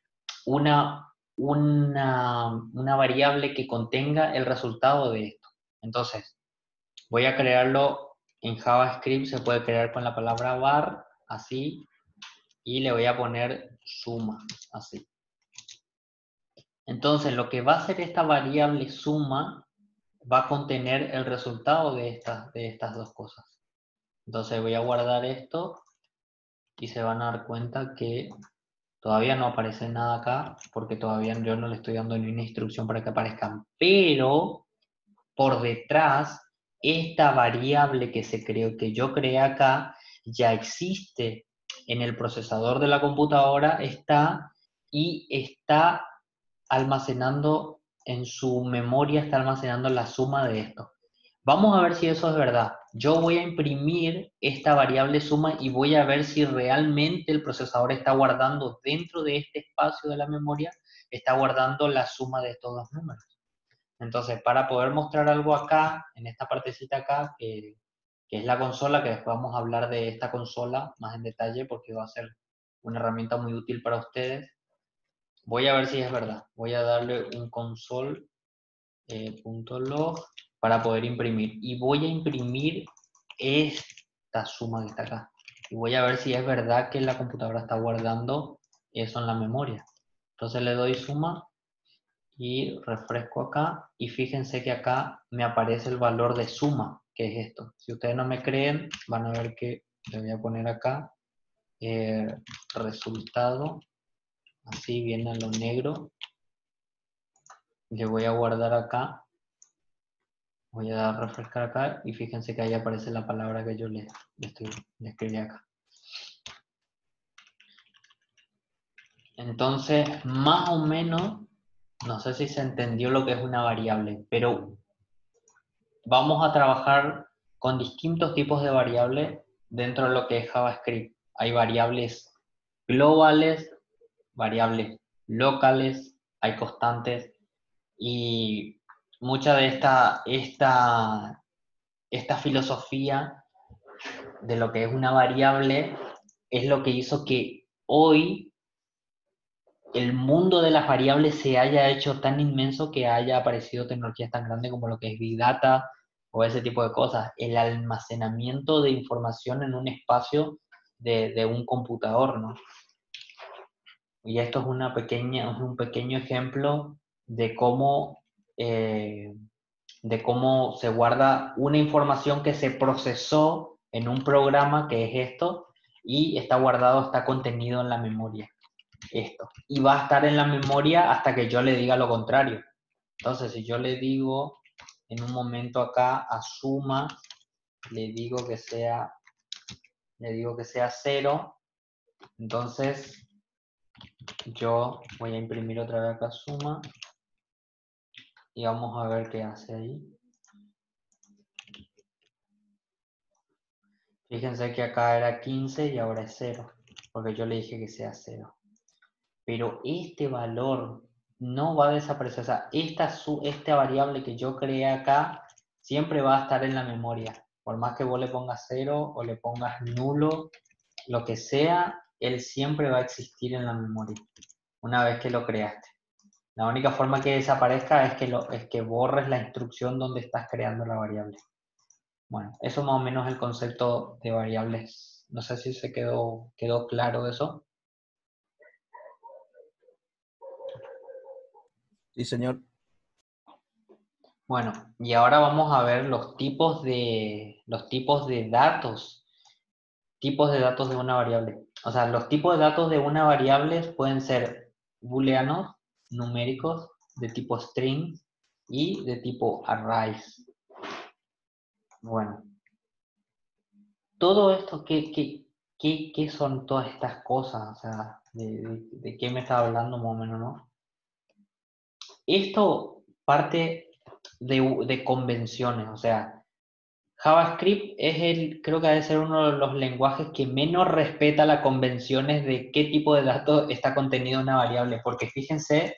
una variable que contenga el resultado de esto. Entonces, voy a crearlo en JavaScript, se puede crear con la palabra var, así, y le voy a poner suma, así. Entonces, lo que va a hacer esta variable suma va a contener el resultado de estas dos cosas. Entonces voy a guardar esto y se van a dar cuenta que todavía no aparece nada acá porque todavía yo no le estoy dando ni una instrucción para que aparezcan. Pero por detrás, esta variable que yo creé acá ya existe en el procesador de la computadora, está almacenando en su memoria, está almacenando la suma de esto. Vamos a ver si eso es verdad. Yo voy a imprimir esta variable suma y voy a ver si realmente el procesador está guardando dentro de este espacio de la memoria, está guardando la suma de estos dos números. Entonces, para poder mostrar algo acá, en esta partecita acá, que es la consola, que después vamos a hablar de esta consola más en detalle porque va a ser una herramienta muy útil para ustedes. Voy a ver si es verdad. Voy a darle un console.log para poder imprimir. Y voy a imprimir esta suma que está acá. Y voy a ver si es verdad que la computadora está guardando eso en la memoria. Entonces le doy suma y refresco acá. Y fíjense que acá me aparece el valor de suma, que es esto. Si ustedes no me creen, van a ver que le voy a poner acá resultado. Así viene a lo negro. Le voy a guardar acá. Voy a refrescar acá y fíjense que ahí aparece la palabra que yo le escribí acá. Entonces, más o menos, no sé si se entendió lo que es una variable, pero vamos a trabajar con distintos tipos de variables dentro de lo que es JavaScript. Hay variables globales, variables locales, hay constantes y mucha de esta filosofía de lo que es una variable es lo que hizo que hoy el mundo de las variables se haya hecho tan inmenso que haya aparecido tecnologías tan grandes como lo que es Big Data o ese tipo de cosas. El almacenamiento de información en un espacio de un computador, ¿no? Y esto es un pequeño ejemplo de cómo se guarda una información que se procesó en un programa, que es esto, y está guardado, está contenido en la memoria, esto. Y va a estar en la memoria hasta que yo le diga lo contrario. Entonces, si yo le digo en un momento acá a suma, le digo que sea 0, entonces yo voy a imprimir otra vez acá suma y vamos a ver qué hace ahí. Fíjense que acá era 15 y ahora es 0, porque yo le dije que sea 0. Pero este valor no va a desaparecer. O sea, esta variable que yo creé acá siempre va a estar en la memoria. Por más que vos le pongas 0 o le pongas nulo, lo que sea, él siempre va a existir en la memoria, una vez que lo creaste. La única forma que desaparezca es que borres la instrucción donde estás creando la variable. Bueno, eso más o menos es el concepto de variables. No sé si se quedó claro eso. Sí, señor. Bueno, y ahora vamos a ver los tipos de datos. Tipos de datos de una variable. O sea, los tipos de datos de una variable pueden ser booleanos, numéricos, de tipo string y de tipo arrays. Bueno, todo esto, ¿qué son todas estas cosas? O sea, ¿de qué me está hablando más o menos, no? Esto parte de convenciones, o sea, JavaScript creo que debe ser uno de los lenguajes que menos respeta las convenciones de qué tipo de datos está contenido en una variable, porque fíjense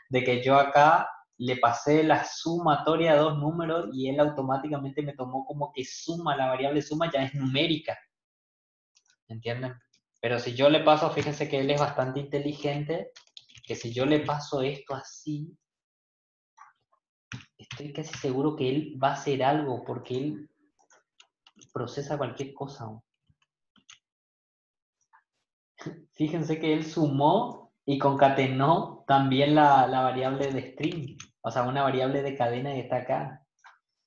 de que yo acá le pasé la sumatoria a dos números y él automáticamente me tomó como que suma, la variable suma ya es numérica, ¿entienden? Pero si yo le paso, fíjense que él es bastante inteligente, que si yo le paso esto así, estoy casi seguro que él va a hacer algo, porque él procesa cualquier cosa. Fíjense que él sumó y concatenó también la variable de string, o sea, una variable de cadena que está acá.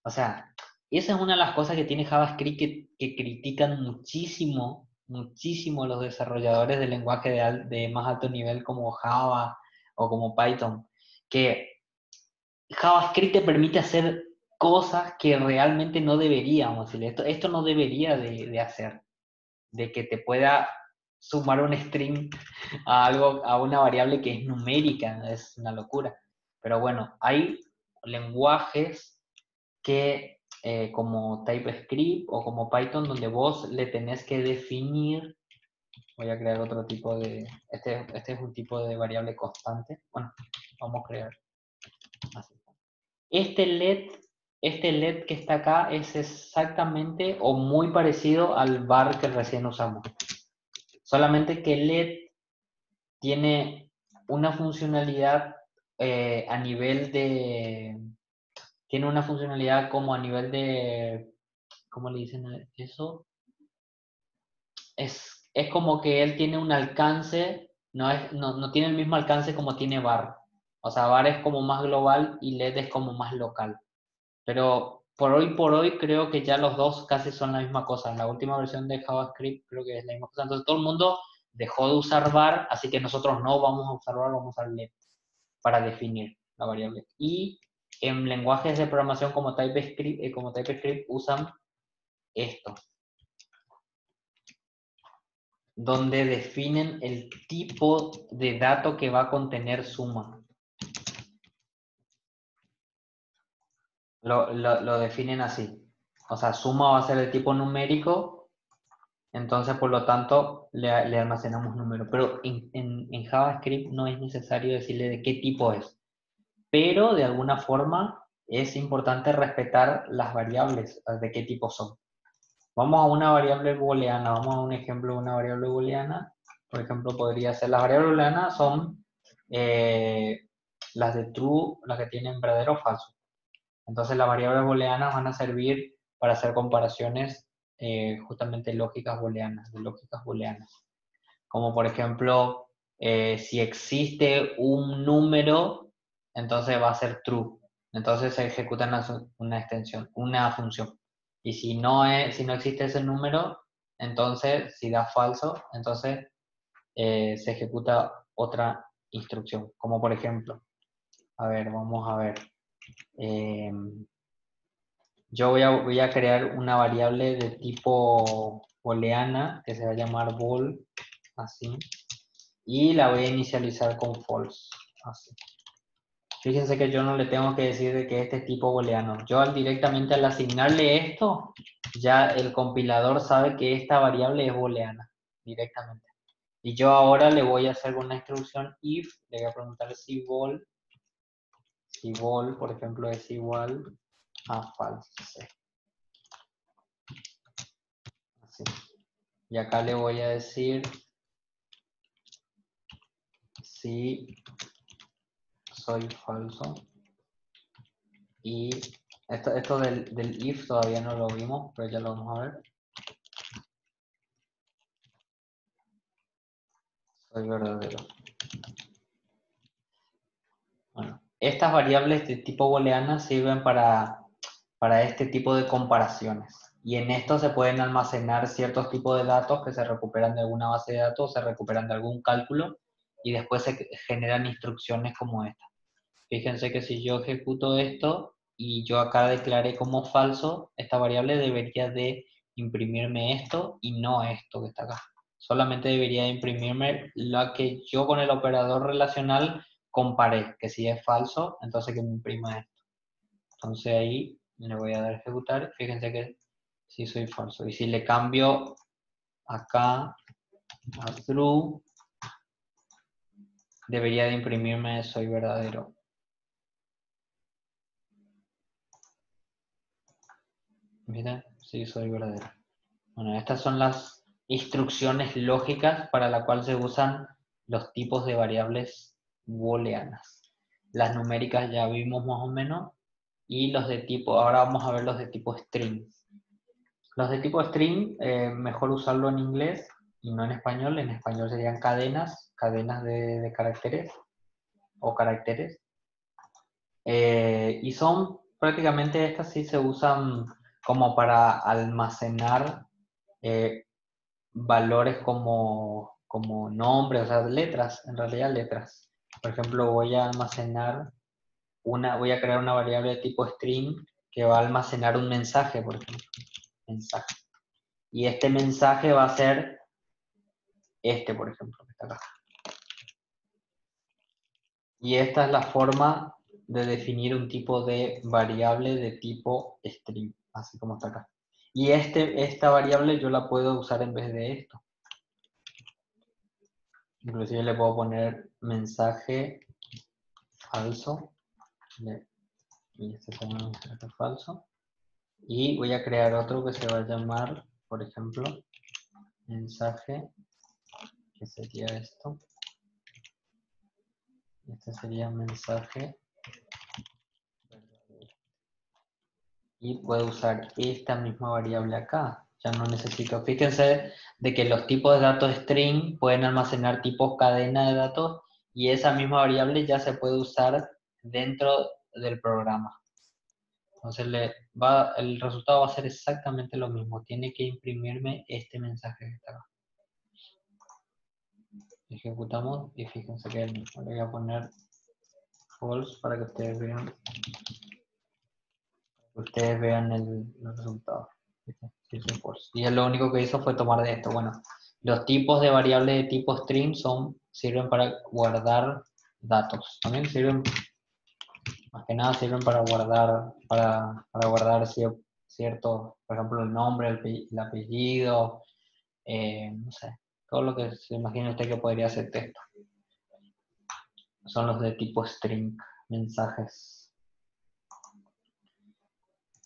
O sea, esa es una de las cosas que tiene JavaScript que critican muchísimo, muchísimo los desarrolladores de lenguaje de más alto nivel como Java o como Python, que JavaScript te permite hacer cosas que realmente no deberíamos. Esto no debería de hacer, de que te pueda sumar un string a una variable que es numérica, es una locura. Pero bueno, hay lenguajes que como TypeScript o como Python donde vos le tenés que definir, voy a crear otro tipo de, este es un tipo de variable constante, bueno, vamos a crear así. Este LED que está acá es exactamente o muy parecido al var que recién usamos. Solamente que LED tiene una funcionalidad a nivel de... Tiene una funcionalidad como a nivel de... ¿Cómo le dicen a eso? Es como que él tiene un alcance, no tiene el mismo alcance como tiene var. O sea, var es como más global y LED es como más local. Pero por hoy creo que ya los dos casi son la misma cosa. En la última versión de JavaScript creo que es la misma cosa. Entonces todo el mundo dejó de usar var, así que nosotros no vamos a usar var, vamos a usar LED para definir la variable. Y en lenguajes de programación como TypeScript usan esto, donde definen el tipo de dato que va a contener suma. Lo definen así. O sea, suma va a ser de tipo numérico, entonces por lo tanto le almacenamos número. Pero en JavaScript no es necesario decirle de qué tipo es. Pero de alguna forma es importante respetar las variables, de qué tipo son. Vamos a una variable booleana, vamos a un ejemplo de una variable booleana. Por ejemplo, podría ser, las variables booleanas son las de true, las que tienen verdadero o falso. Entonces las variables booleanas van a servir para hacer comparaciones justamente lógicas booleanas, de lógicas booleanas. Como por ejemplo, si existe un número, entonces va a ser true. Entonces se ejecuta una extensión, una función. Y si no existe ese número, entonces si da falso, entonces se ejecuta otra instrucción. Como por ejemplo, a ver, vamos a ver. Yo voy a crear una variable de tipo booleana que se va a llamar bool, así. Y la voy a inicializar con false, así. Fíjense que yo no le tengo que decir de que este es tipo booleano. Yo directamente al asignarle esto, ya el compilador sabe que esta variable es booleana, directamente. Y yo ahora le voy a hacer una instrucción if, le voy a preguntar si bool, por ejemplo, es igual a false. Así. Y acá le voy a decir si soy falso. Y esto del if todavía no lo vimos, pero ya lo vamos a ver. Soy verdadero. Bueno, estas variables de tipo booleana sirven para este tipo de comparaciones. Y en esto se pueden almacenar ciertos tipos de datos que se recuperan de alguna base de datos, se recuperan de algún cálculo, y después se generan instrucciones como esta. Fíjense que si yo ejecuto esto y yo acá declaré como falso, esta variable debería de imprimirme esto y no esto que está acá. Solamente debería de imprimirme la que yo con el operador relacional comparé, que si es falso, entonces que me imprima esto. Entonces ahí le voy a dar a ejecutar, fíjense que sí soy falso. Y si le cambio acá a true, debería de imprimirme soy verdadero. Miren, sí soy verdadero. Bueno, estas son las instrucciones lógicas para la cual se usan los tipos de variables booleanas. Las numéricas ya vimos más o menos, y los de tipo, ahora vamos a ver los de tipo string. Los de tipo string, mejor usarlo en inglés y no en español. En español serían cadenas de caracteres o caracteres. Y son prácticamente estas sí se usan como para almacenar valores como nombres, o sea, letras, en realidad letras. Por ejemplo, voy a almacenar voy a crear una variable de tipo string que va a almacenar un mensaje, por ejemplo. Mensaje. Y este mensaje va a ser este, por ejemplo, que está acá. Y esta es la forma de definir un tipo de variable de tipo string, así como está acá. Y esta variable yo la puedo usar en vez de esto. Inclusive le puedo poner mensaje falso. Y este se llama mensaje falso. Y voy a crear otro que se va a llamar, por ejemplo, mensaje, que sería esto. Este sería mensaje verdadero. Y puedo usar esta misma variable acá. Ya no necesito, fíjense de que los tipos de datos string pueden almacenar tipos cadena de datos, y esa misma variable ya se puede usar dentro del programa. Entonces el resultado va a ser exactamente lo mismo. Tiene que imprimirme este mensaje que está acá. Ejecutamos y fíjense que es el mismo. Le voy a poner false para que ustedes vean. El resultado. Y él lo único que hizo fue tomar de esto. Bueno, los tipos de variables de tipo string sirven para guardar datos. También sirven, más que nada sirven para guardar, cierto, por ejemplo, el nombre, el apellido, no sé, todo lo que se imagine usted que podría ser texto. Son los de tipo string, mensajes.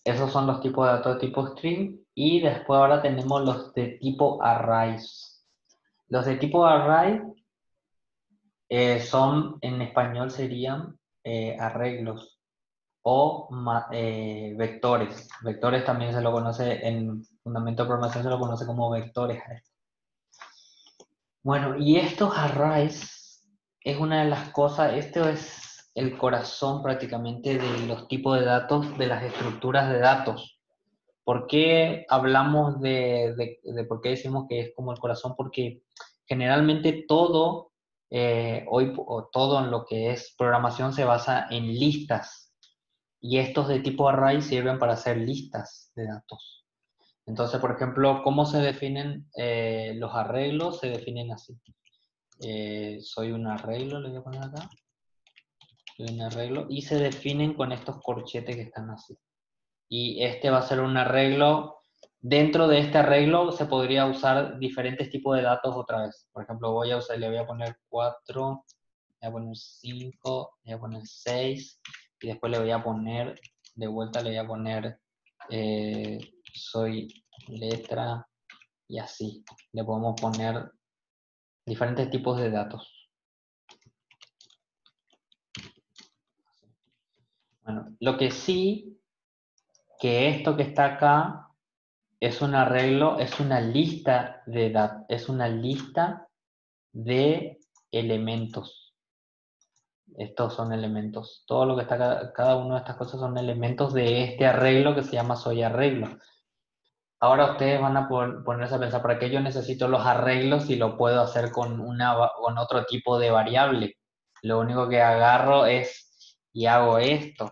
Esos son los tipos de datos de tipo string, y después ahora tenemos los de tipo arrays. Los de tipo array en español serían arreglos o vectores. Vectores también se lo conoce en fundamento de programación, se lo conoce como vectores. Bueno, y estos arrays es una de las cosas, esto es el corazón prácticamente de los tipos de datos, de las estructuras de datos. ¿Por qué hablamos por qué decimos que es como el corazón? Porque generalmente todo, todo en lo que es programación se basa en listas. Y estos de tipo array sirven para hacer listas de datos. Entonces, por ejemplo, ¿cómo se definen los arreglos? Se definen así. Soy un arreglo, le voy a poner acá. Soy un arreglo. Y se definen con estos corchetes que están así. Y este va a ser un arreglo. Dentro de este arreglo se podría usar diferentes tipos de datos otra vez. Por ejemplo, le voy a poner 4, le voy a poner 5, le voy a poner 6, y después le voy a poner, de vuelta le voy a poner soy letra, y así. Le podemos poner diferentes tipos de datos. Bueno, lo que sí, que esto que está acá es un arreglo, es una lista de elementos. Estos son elementos. Todo lo que está acá, cada una de estas cosas son elementos de este arreglo que se llama soy arreglo. Ahora ustedes van a ponerse a pensar, ¿para qué yo necesito los arreglos si lo puedo hacer con otro tipo de variable? Lo único que agarro es y hago esto.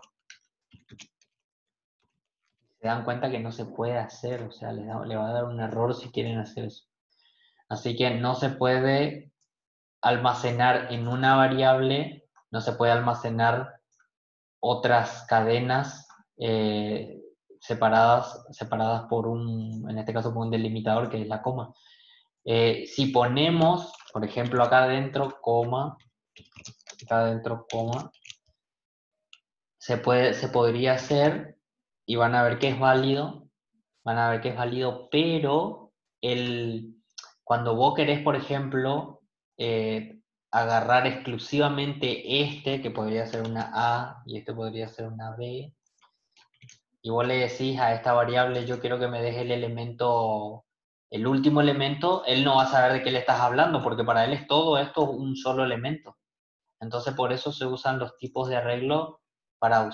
Se dan cuenta que no se puede hacer, o sea, le va a dar un error si quieren hacer eso. Así que no se puede almacenar en una variable, no se puede almacenar otras cadenas separadas por en este caso por un delimitador que es la coma. Si ponemos, por ejemplo, acá adentro, coma, se podría hacer y van a ver que es válido, pero cuando vos querés, por ejemplo, agarrar exclusivamente que podría ser una A y este podría ser una B, y vos le decís a esta variable, yo quiero que me deje el último elemento, él no va a saber de qué le estás hablando, porque para él es todo esto un solo elemento. Entonces por eso se usan los tipos de arreglo para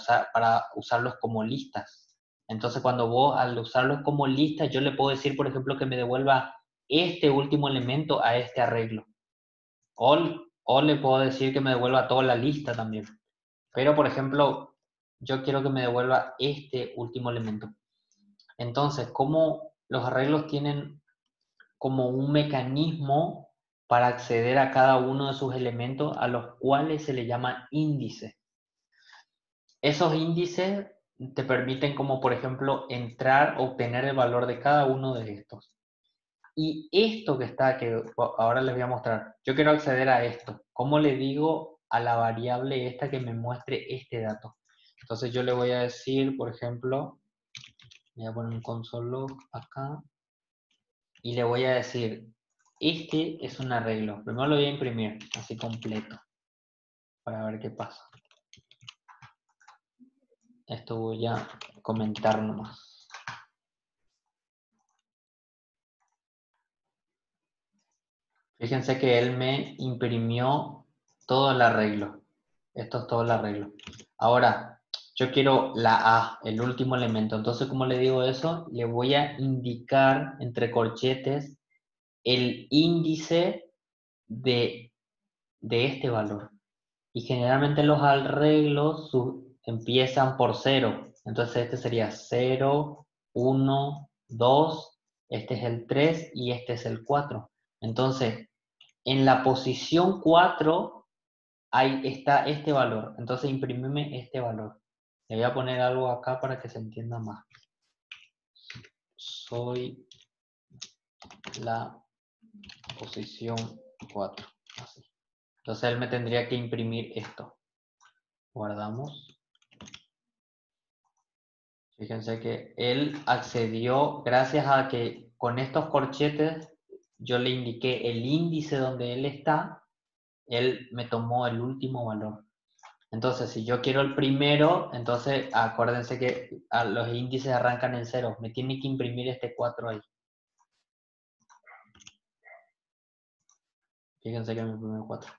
usarlos como listas. Entonces cuando vos al usarlos como listas, yo le puedo decir, por ejemplo, que me devuelva este último elemento a este arreglo. O le puedo decir que me devuelva toda la lista también. Pero, por ejemplo, yo quiero que me devuelva este último elemento. Entonces, ¿cómo los arreglos tienen como un mecanismo para acceder a cada uno de sus elementos a los cuales se le llama índice? Esos índices te permiten como, por ejemplo, entrar, obtener el valor de cada uno de estos. Y esto que ahora les voy a mostrar, yo quiero acceder a esto. ¿Cómo le digo a la variable esta que me muestre este dato? Entonces yo le voy a decir, por ejemplo, voy a poner un console log acá, y le voy a decir, este es un arreglo. Primero lo voy a imprimir, así completo, para ver qué pasa. Esto voy a comentar nomás. Fíjense que él me imprimió todo el arreglo. Esto es todo el arreglo. Ahora, yo quiero la A, el último elemento. Entonces, ¿cómo le digo eso? Le voy a indicar entre corchetes el índice de este valor. Y generalmente los arreglos empiezan por 0. Entonces este sería 0, 1, 2, este es el 3 y este es el 4. Entonces, en la posición 4 ahí está este valor. Entonces imprimime este valor. Le voy a poner algo acá para que se entienda más. Soy la posición 4. Así. Entonces él me tendría que imprimir esto. Guardamos. Fíjense que él accedió gracias a que con estos corchetes yo le indiqué el índice donde él está, él me tomó el último valor. Entonces, si yo quiero el primero, entonces acuérdense que los índices arrancan en 0. Me tiene que imprimir este 4 ahí. Fíjense que me imprimió 4.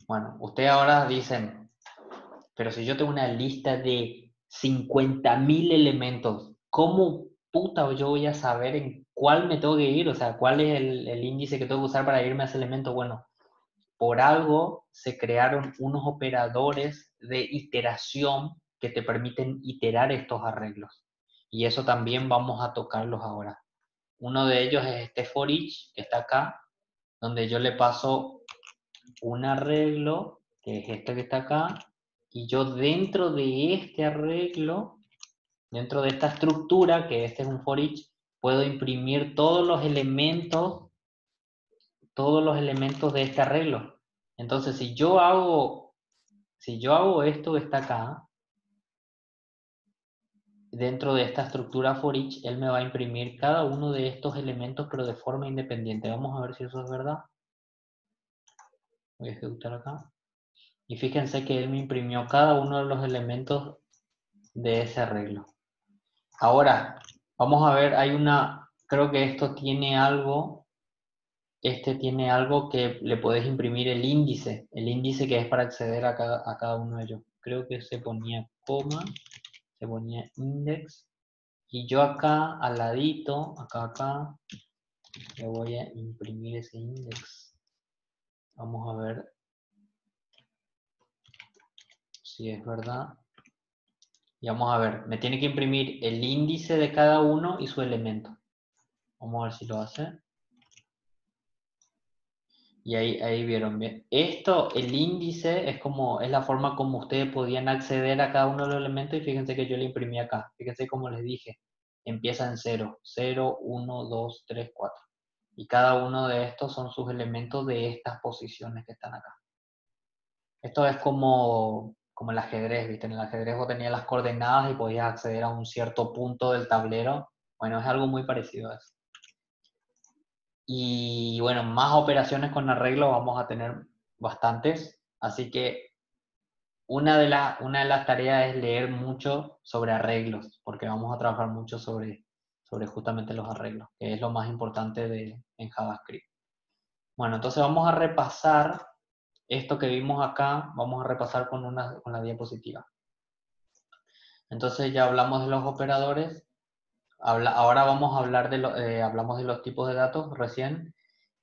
Bueno, ustedes ahora dicen, pero si yo tengo una lista de 50.000 elementos, ¿cómo puta yo voy a saber en cuál me tengo que ir? O sea, ¿cuál es el índice que tengo que usar para irme a ese elemento? Bueno, por algo se crearon unos operadores de iteración que te permiten iterar estos arreglos. Y eso también vamos a tocarlos ahora. Uno de ellos es este for each, que está acá, donde yo le paso un arreglo, que es este que está acá, y yo dentro de este arreglo, dentro de esta estructura, que este es un for each, puedo imprimir todos los elementos de este arreglo. Entonces, si yo hago esto que está acá, dentro de esta estructura for each, él me va a imprimir cada uno de estos elementos, pero de forma independiente. Vamos a ver si eso es verdad. Voy a ejecutar acá. Y fíjense que él me imprimió cada uno de los elementos de ese arreglo. Ahora, vamos a ver, creo que esto tiene algo, tiene algo que le puedes imprimir el índice que es para acceder a cada uno de ellos. Creo que se ponía coma, se ponía index, y yo acá, al ladito, acá, le voy a imprimir ese index. Vamos a ver si es verdad. Y vamos a ver, me tiene que imprimir el índice de cada uno y su elemento. Vamos a ver si lo hace. Y ahí vieron bien. Esto, el índice, es la forma como ustedes podían acceder a cada uno de los elementos. Y fíjense que yo le imprimí acá. Fíjense como les dije. Empieza en 0. 0, 1, 2, 3, 4. Y cada uno de estos son sus elementos de estas posiciones que están acá. Esto es como el ajedrez, ¿viste? En el ajedrez vos tenías las coordenadas y podías acceder a un cierto punto del tablero. Bueno, es algo muy parecido a eso. Y bueno, más operaciones con arreglo vamos a tener bastantes. Así que una de las tareas es leer mucho sobre arreglos, porque vamos a trabajar mucho sobre justamente los arreglos, que es lo más importante en JavaScript. Bueno, entonces vamos a repasar esto que vimos acá, vamos a repasar con la diapositiva. Entonces ya hablamos de los operadores. Ahora vamos a hablar hablamos de los tipos de datos recién.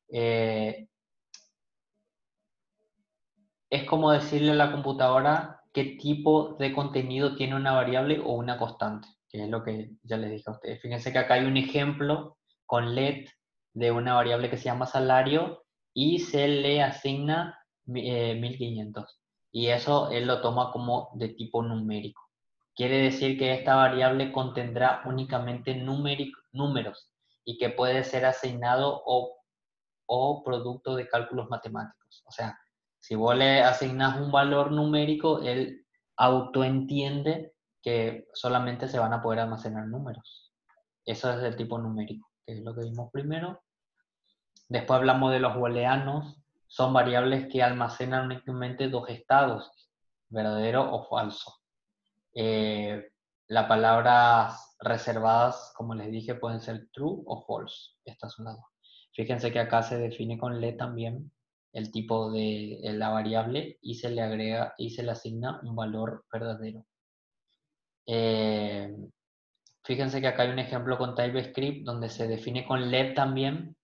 Es como decirle a la computadora qué tipo de contenido tiene una variable o una constante, que es lo que ya les dije a ustedes. Fíjense que acá hay un ejemplo con let de una variable que se llama salario y se le asigna 1500. Y eso él lo toma como de tipo numérico. Quiere decir que esta variable contendrá únicamente números y que puede ser asignado o producto de cálculos matemáticos. O sea, si vos le asignas un valor numérico, él autoentiende que solamente se van a poder almacenar números. Eso es del tipo numérico, que es lo que vimos primero. Después hablamos de los booleanos. Son variables que almacenan únicamente dos estados, verdadero o falso. Las palabras reservadas, como les dije, pueden ser true o false. Estas son las dos. Fíjense que acá se define con let también el tipo de la variable y se le agrega y se le asigna un valor verdadero. Fíjense que acá hay un ejemplo con TypeScript donde se define con let también.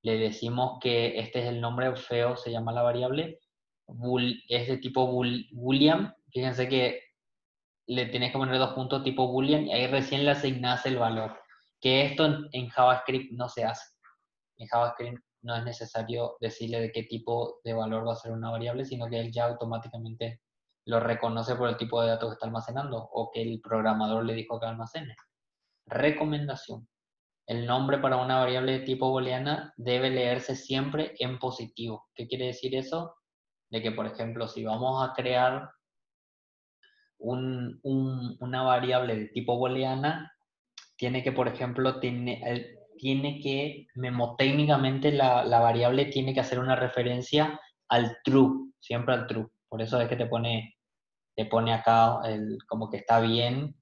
Le decimos que este es el nombre feo, se llama la variable. Es de tipo boolean. Fíjense que le tienes que poner dos puntos tipo boolean y ahí recién le asignás el valor. Que esto en JavaScript no se hace. En JavaScript no es necesario decirle de qué tipo de valor va a ser una variable, sino que él ya automáticamente lo reconoce por el tipo de datos que está almacenando o que el programador le dijo que almacene. Recomendación. El nombre para una variable de tipo booleana debe leerse siempre en positivo. ¿Qué quiere decir eso? De que, por ejemplo, si vamos a crear una variable de tipo booleana, tiene que, por ejemplo, tiene que, memotécnicamente la variable tiene que hacer una referencia al true, siempre al true. Por eso es que te pone acá como que está bien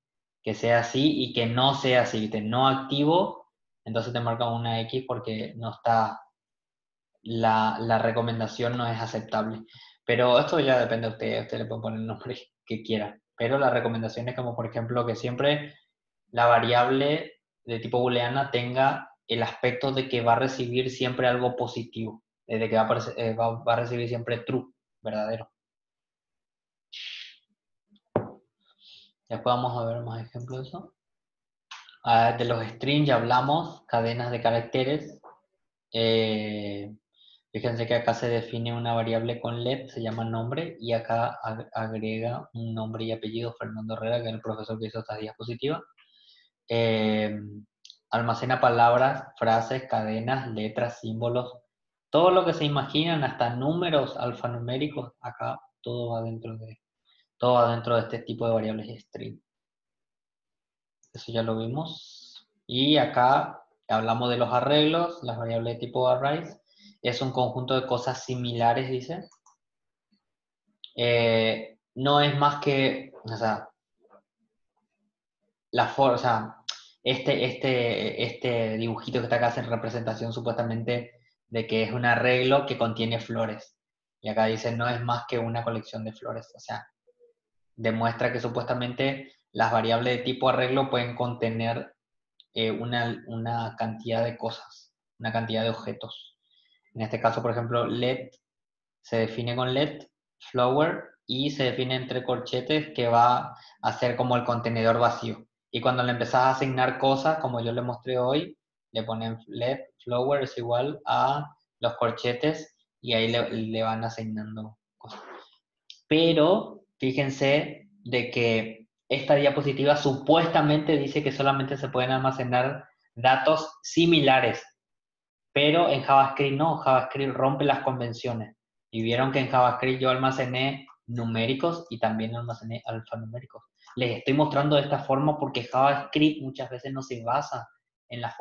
que sea así y que no sea así, no activo, entonces te marca una X porque no está, la recomendación no es aceptable. Pero esto ya depende de usted le puede poner el nombre que quiera. Pero la recomendación es como, por ejemplo, que siempre la variable de tipo booleana tenga el aspecto de que va a recibir siempre algo positivo, de que va a recibir siempre true, verdadero. Después vamos a ver más ejemplos de eso. De los strings ya hablamos, cadenas de caracteres. Fíjense que acá se define una variable con let, se llama nombre, y acá agrega un nombre y apellido, Fernando Herrera, que es el profesor que hizo estas diapositivas. Almacena palabras, frases, cadenas, letras, símbolos, todo lo que se imaginan, hasta números alfanuméricos, acá todo va dentro de este tipo de variables string. Eso ya lo vimos. Y acá hablamos de los arreglos, las variables de tipo arrays. Es un conjunto de cosas similares, dice. No es más que, o sea, o sea, este dibujito que está acá hace representación supuestamente de que es un arreglo que contiene flores. Y acá dice, no es más que una colección de flores. O sea, demuestra que supuestamente las variables de tipo arreglo pueden contener una cantidad de cosas, una cantidad de objetos. En este caso, por ejemplo, LED se define con LED, flower, y se define entre corchetes que va a ser como el contenedor vacío. Y cuando le empezás a asignar cosas, como yo le mostré hoy, le ponen LED, flower es igual a los corchetes y ahí le van asignando cosas. Pero fíjense de que esta diapositiva supuestamente dice que solamente se pueden almacenar datos similares, pero en JavaScript no, JavaScript rompe las convenciones. Y vieron que en JavaScript yo almacené numéricos y también almacené alfanuméricos. Les estoy mostrando de esta forma porque JavaScript muchas veces no se basa en la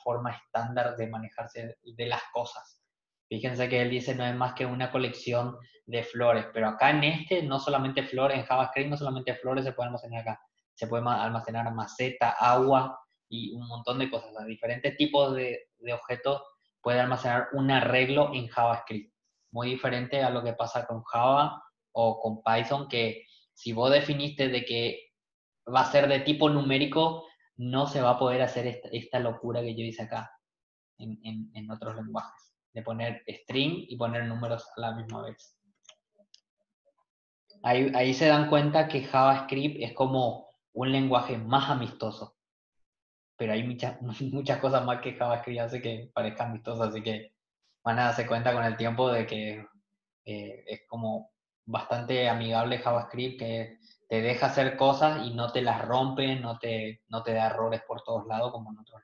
forma estándar de manejarse de las cosas. Fíjense que él dice no es más que una colección de flores, pero acá en no solamente flores, en JavaScript no solamente flores se pueden almacenar acá, se puede almacenar maceta, agua y un montón de cosas. O sea, diferentes tipos de objetos puede almacenar un arreglo en JavaScript. Muy diferente a lo que pasa con Java o con Python, que si vos definiste de que va a ser de tipo numérico, no se va a poder hacer esta locura que yo hice acá en otros lenguajes, de poner string y poner números a la misma vez. Ahí se dan cuenta que JavaScript es como un lenguaje más amistoso, pero hay muchas cosas más que JavaScript hace que parezca amistoso, así que van a darse cuenta con el tiempo de que es como bastante amigable JavaScript, que te deja hacer cosas y no te las rompe, no te da errores por todos lados como en otros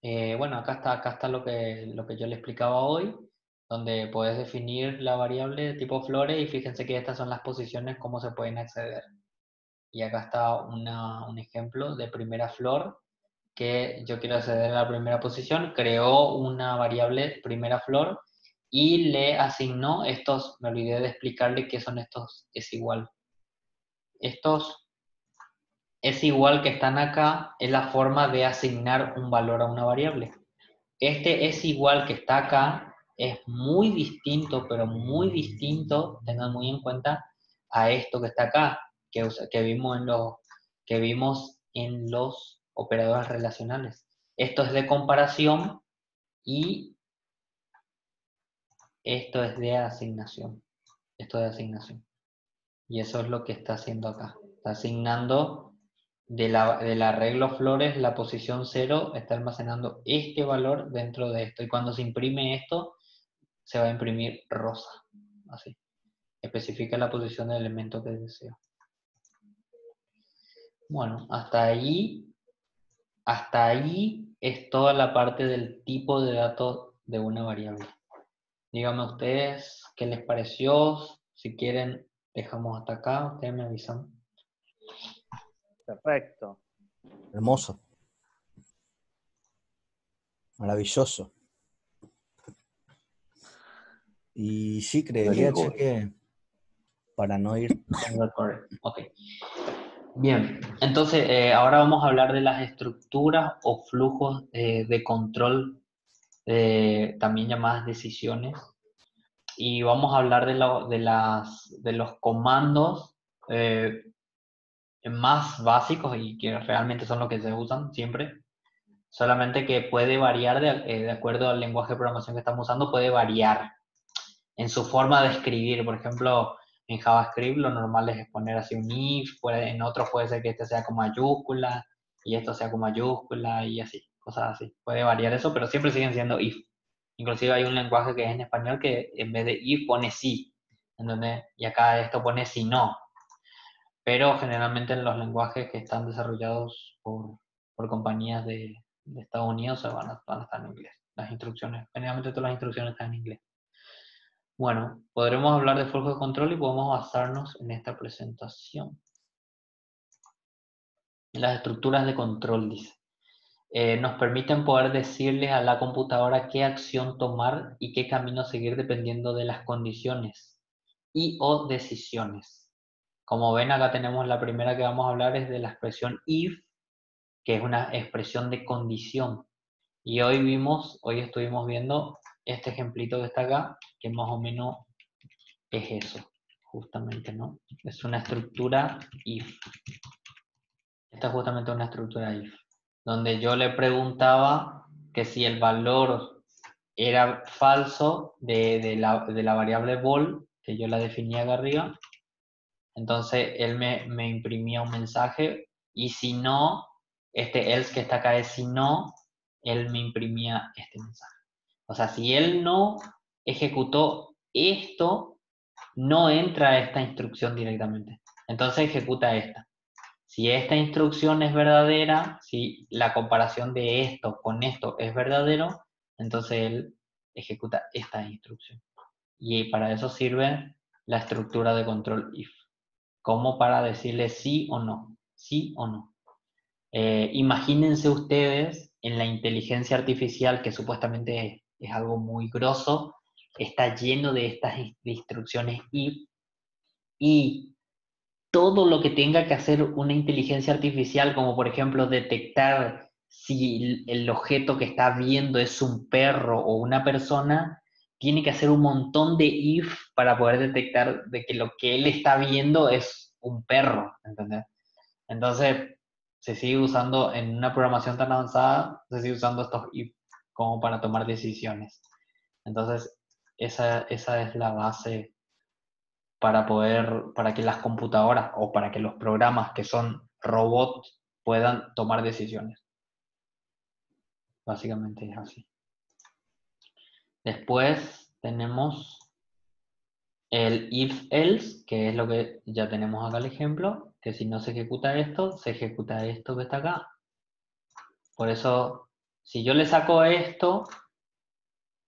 lenguajes. Bueno, acá está lo que yo le explicaba hoy, donde puedes definir la variable de tipo flores y fíjense que estas son las posiciones, cómo se pueden acceder. Y acá está un ejemplo de primera flor, que yo quiero acceder a la primera posición, creó una variable primera flor y le asignó estos, me olvidé de explicarle qué son estos es igual. Estos es igual que están acá es la forma de asignar un valor a una variable. Este es igual que está acá es muy distinto, pero muy distinto, tengan muy en cuenta, a esto que está acá, que vimos en los operadores relacionales. Esto es de comparación y esto es de asignación. Esto de asignación. Y eso es lo que está haciendo acá. Está asignando del arreglo flores la posición 0, está almacenando este valor dentro de esto. Y cuando se imprime esto, se va a imprimir rosa. Así. Especifica la posición del elemento que deseo. Bueno, hasta ahí es toda la parte del tipo de datos de una variable. Díganme ustedes qué les pareció. Si quieren, dejamos hasta acá. Ustedes me avisan. Perfecto. Hermoso. Maravilloso. Y sí, creería che, que para no ir... Ok. Bien, entonces ahora vamos a hablar de las estructuras o flujos de control, también llamadas decisiones. Y vamos a hablar de los comandos más básicos y que realmente son los que se usan siempre. Solamente que puede variar de acuerdo al lenguaje de programación que estamos usando, puede variar en su forma de escribir. Por ejemplo, en JavaScript lo normal es poner así un if, en otros puede ser que este sea con mayúscula y esto sea con mayúscula y así, cosas así. Puede variar eso, pero siempre siguen siendo if. Inclusive hay un lenguaje que es en español que en vez de if pone sí, y acá esto pone si no. Pero generalmente en los lenguajes que están desarrollados por compañías de Estados Unidos van a estar en inglés. Las instrucciones, generalmente todas las instrucciones están en inglés. Bueno, podremos hablar de flujo de control y podemos basarnos en esta presentación. Las estructuras de control, dice. Nos permiten poder decirles a la computadora qué acción tomar y qué camino seguir dependiendo de las condiciones y o decisiones. Como ven, acá tenemos la primera que vamos a hablar es de la expresión if, que es una expresión de condición. Y hoy estuvimos viendo este ejemplito que está acá, que más o menos es eso, justamente, ¿no? Es una estructura if. Esta es justamente una estructura if, donde yo le preguntaba que si el valor era falso de la variable vol, que yo la definía acá arriba, entonces él me imprimía un mensaje, y si no, este else que está acá es si no, él me imprimía este mensaje. O sea, si él no ejecutó esto, no entra esta instrucción directamente. Entonces ejecuta esta. Si esta instrucción es verdadera, si la comparación de esto con esto es verdadero, entonces él ejecuta esta instrucción. Y para eso sirve la estructura de control if, como para decirle sí o no, sí o no. Imagínense ustedes en la inteligencia artificial, que supuestamente es algo muy grosso, está lleno de estas instrucciones if, y todo lo que tenga que hacer una inteligencia artificial, como por ejemplo detectar si el objeto que está viendo es un perro o una persona, tiene que hacer un montón de if para poder detectar de que lo que él está viendo es un perro, ¿entendés? Entonces, se sigue usando en una programación tan avanzada, se sigue usando estos if como para tomar decisiones. Entonces, esa es la base para que las computadoras o para que los programas que son robots puedan tomar decisiones. Básicamente es así. Después tenemos el if-else, que es lo que ya tenemos acá el ejemplo, que si no se ejecuta esto, se ejecuta esto que está acá. Por eso, si yo le saco esto,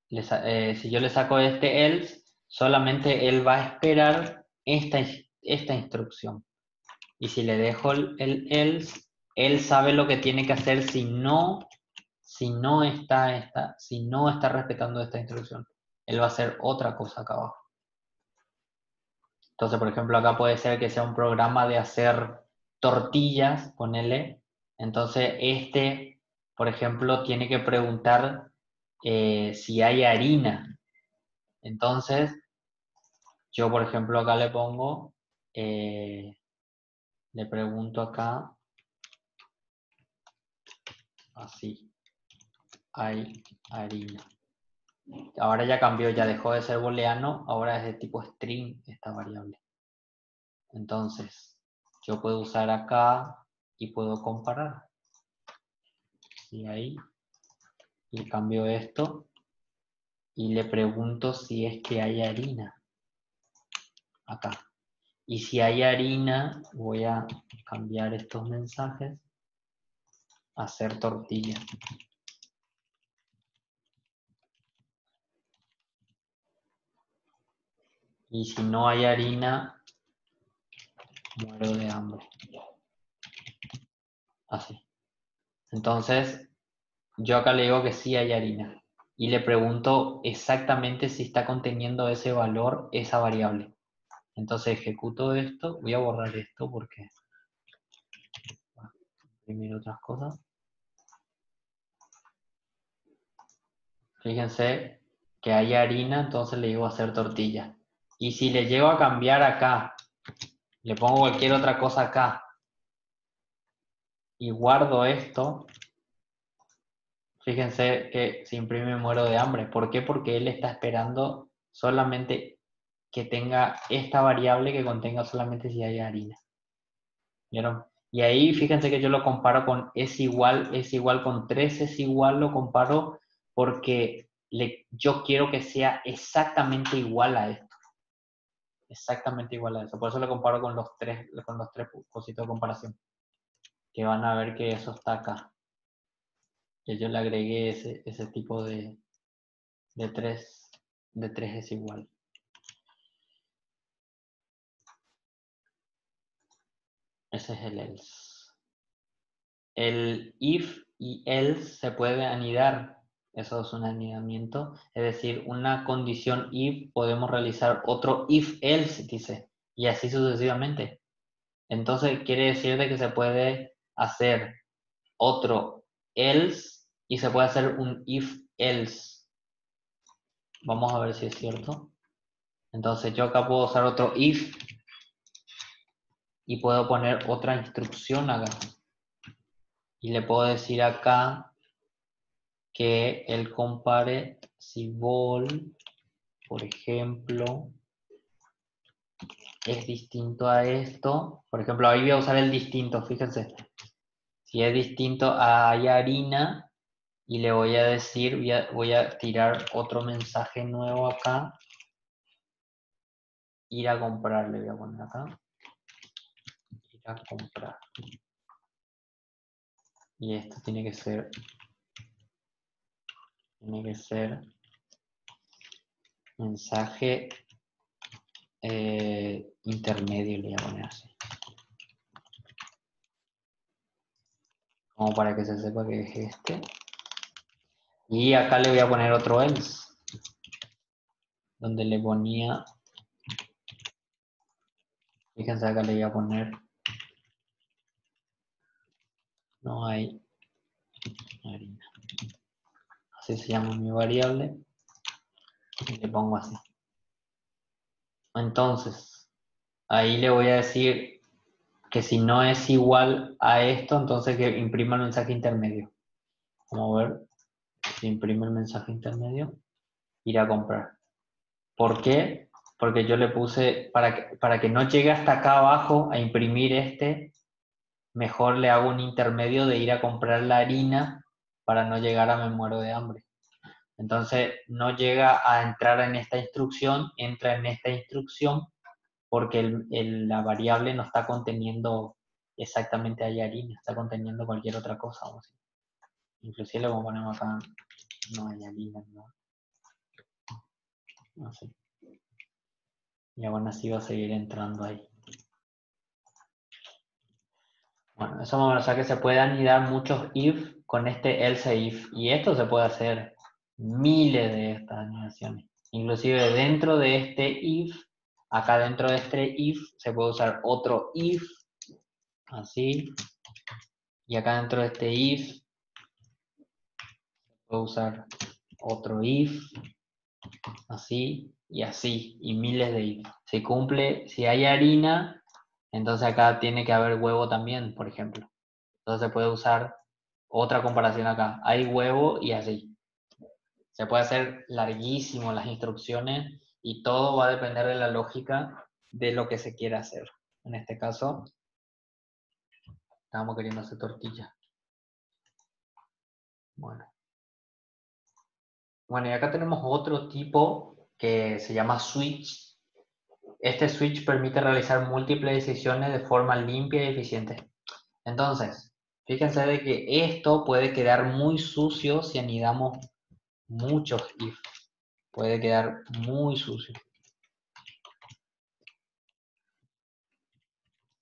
si yo le saco este else, solamente él va a esperar esta instrucción. Y si le dejo el else, él sabe lo que tiene que hacer si no está respetando esta instrucción. Él va a hacer otra cosa acá abajo. Entonces, por ejemplo, acá puede ser que sea un programa de hacer tortillas, ponele. Entonces, por ejemplo, tiene que preguntar si hay harina. Entonces, yo, por ejemplo, acá le pongo, le pregunto acá, así, hay harina. Ahora ya cambió, ya dejó de ser booleano, ahora es de tipo string esta variable. Entonces, yo puedo usar acá y puedo comparar. Y ahí le cambio esto y le pregunto si es que hay harina. Acá. Y si hay harina, voy a cambiar estos mensajes a hacer tortilla. Y si no hay harina, muero de hambre. Así. Entonces, yo acá le digo que sí hay harina. Y le pregunto exactamente si está conteniendo ese valor, esa variable. Entonces ejecuto esto. Voy a borrar esto porque voy a imprimir otras cosas. Fíjense que hay harina, entonces le digo hacer tortilla. Y si le llego a cambiar acá, le pongo cualquier otra cosa acá y guardo esto, fíjense que se imprime muero de hambre. ¿Por qué? Porque él está esperando solamente que tenga esta variable que contenga solamente si hay harina. ¿Vieron? Y ahí fíjense que yo lo comparo con es igual con 3 es igual, lo comparo porque yo quiero que sea exactamente igual a esto. Exactamente igual a eso. Por eso lo comparo con los tres cositos de comparación. Que van a ver que eso está acá. Que yo le agregué ese tipo de 3 es igual. Ese es el else. El if y else se puede anidar. Eso es un anidamiento. Es decir, una condición if podemos realizar otro if else, dice. Y así sucesivamente. Entonces quiere decir de que se puede hacer otro else y se puede hacer un if else. Vamos a ver si es cierto. Entonces yo acá puedo usar otro if y puedo poner otra instrucción acá. Y le puedo decir acá que él compare si vol, por ejemplo, es distinto a esto. Por ejemplo, ahí voy a usar el distinto, fíjense. Si es distinto a harina, y le voy a decir, voy a tirar otro mensaje nuevo acá. Ir a comprar, le voy a poner acá. Ir a comprar. Y esto tiene que ser mensaje intermedio, le voy a poner así. Como para que se sepa que es este. Y acá le voy a poner otro else. Donde le ponía... Fíjense, acá le voy a poner... No hay harina. Así se llama mi variable. Y le pongo así. Entonces, ahí le voy a decir que si no es igual a esto, entonces que imprima el mensaje intermedio. Vamos a ver si imprime el mensaje intermedio. Ir a comprar. ¿Por qué? Porque yo le puse, para que no llegue hasta acá abajo a imprimir este, mejor le hago un intermedio de ir a comprar la harina para no llegar a me muero de hambre. Entonces no llega a entrar en esta instrucción, entra en esta instrucción porque la variable no está conteniendo exactamente ahí harina, está conteniendo cualquier otra cosa. Vamos a decir. Inclusive le vamos a poner acá, no hay harina, no sé. Y aún así va a seguir entrando ahí. Bueno, eso vamos a ver que se puede anidar muchos if con este else if. Y esto se puede hacer miles de estas anidaciones. Inclusive dentro de este if, acá dentro de este if, se puede usar otro if, así. Y acá dentro de este if, se puede usar otro if, así y así. Y miles de if. Se cumple, si hay harina, entonces acá tiene que haber huevo también, por ejemplo. Entonces se puede usar otra comparación acá. Hay huevo y así. Se puede hacer larguísimo las instrucciones y todo va a depender de la lógica de lo que se quiera hacer. En este caso, estamos queriendo hacer tortilla. Bueno. Bueno, y acá tenemos otro tipo que se llama switch. Este switch permite realizar múltiples decisiones de forma limpia y eficiente. Entonces, fíjense de que esto puede quedar muy sucio si anidamos muchos if. Puede quedar muy sucio.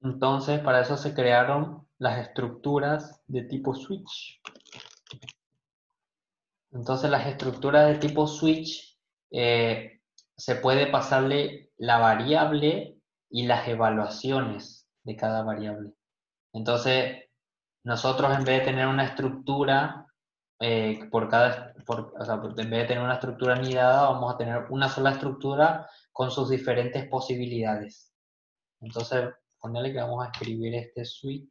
Entonces, para eso se crearon las estructuras de tipo switch. Entonces, las estructuras de tipo switch se puede pasarle la variable y las evaluaciones de cada variable. Entonces, nosotros en vez de tener una estructura en vez de tener una estructura anidada, vamos a tener una sola estructura con sus diferentes posibilidades. Entonces, ponerle que vamos a escribir este switch.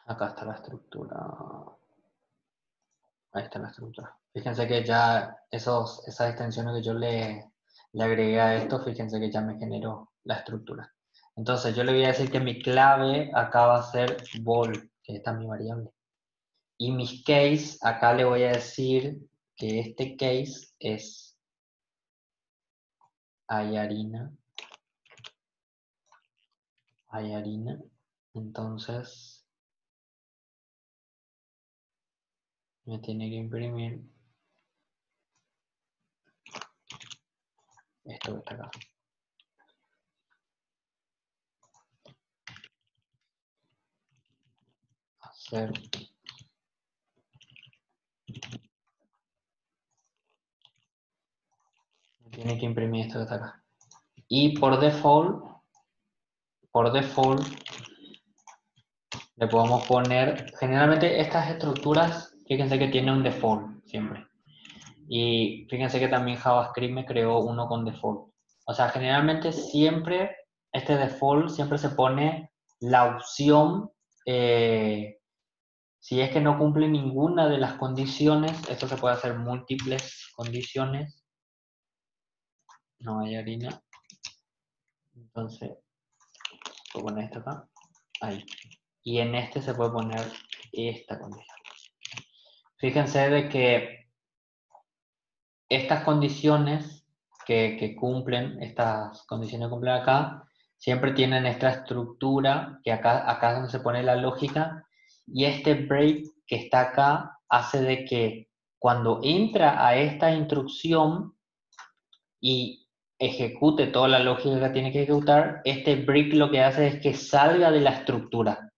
Acá está la estructura. Ahí está la estructura. Fíjense que ya esas extensiones que yo le agregué a esto, fíjense que ya me generó la estructura. Entonces yo le voy a decir que mi clave acá va a ser vol, que esta es mi variable. Y mis case, acá le voy a decir que este case es hay harina. Hay harina. Entonces me tiene que imprimir esto que está acá. Hacer tiene que imprimir esto que está acá. Y por default, le podemos poner, generalmente estas estructuras, fíjense que tiene un default siempre. Y fíjense que también JavaScript me creó uno con default. O sea, generalmente siempre, este default siempre se pone la opción, si es que no cumple ninguna de las condiciones, esto se puede hacer múltiples condiciones. No hay harina. Entonces, voy a poner esto acá. Ahí. Y en este se puede poner esta condición. Fíjense de que estas condiciones que cumplen, estas condiciones que cumplen acá, siempre tienen esta estructura, que acá es donde se pone la lógica, y este break que está acá hace de que cuando entra a esta instrucción y ejecute toda la lógica que tiene que ejecutar, este break lo que hace es que salga de la estructura,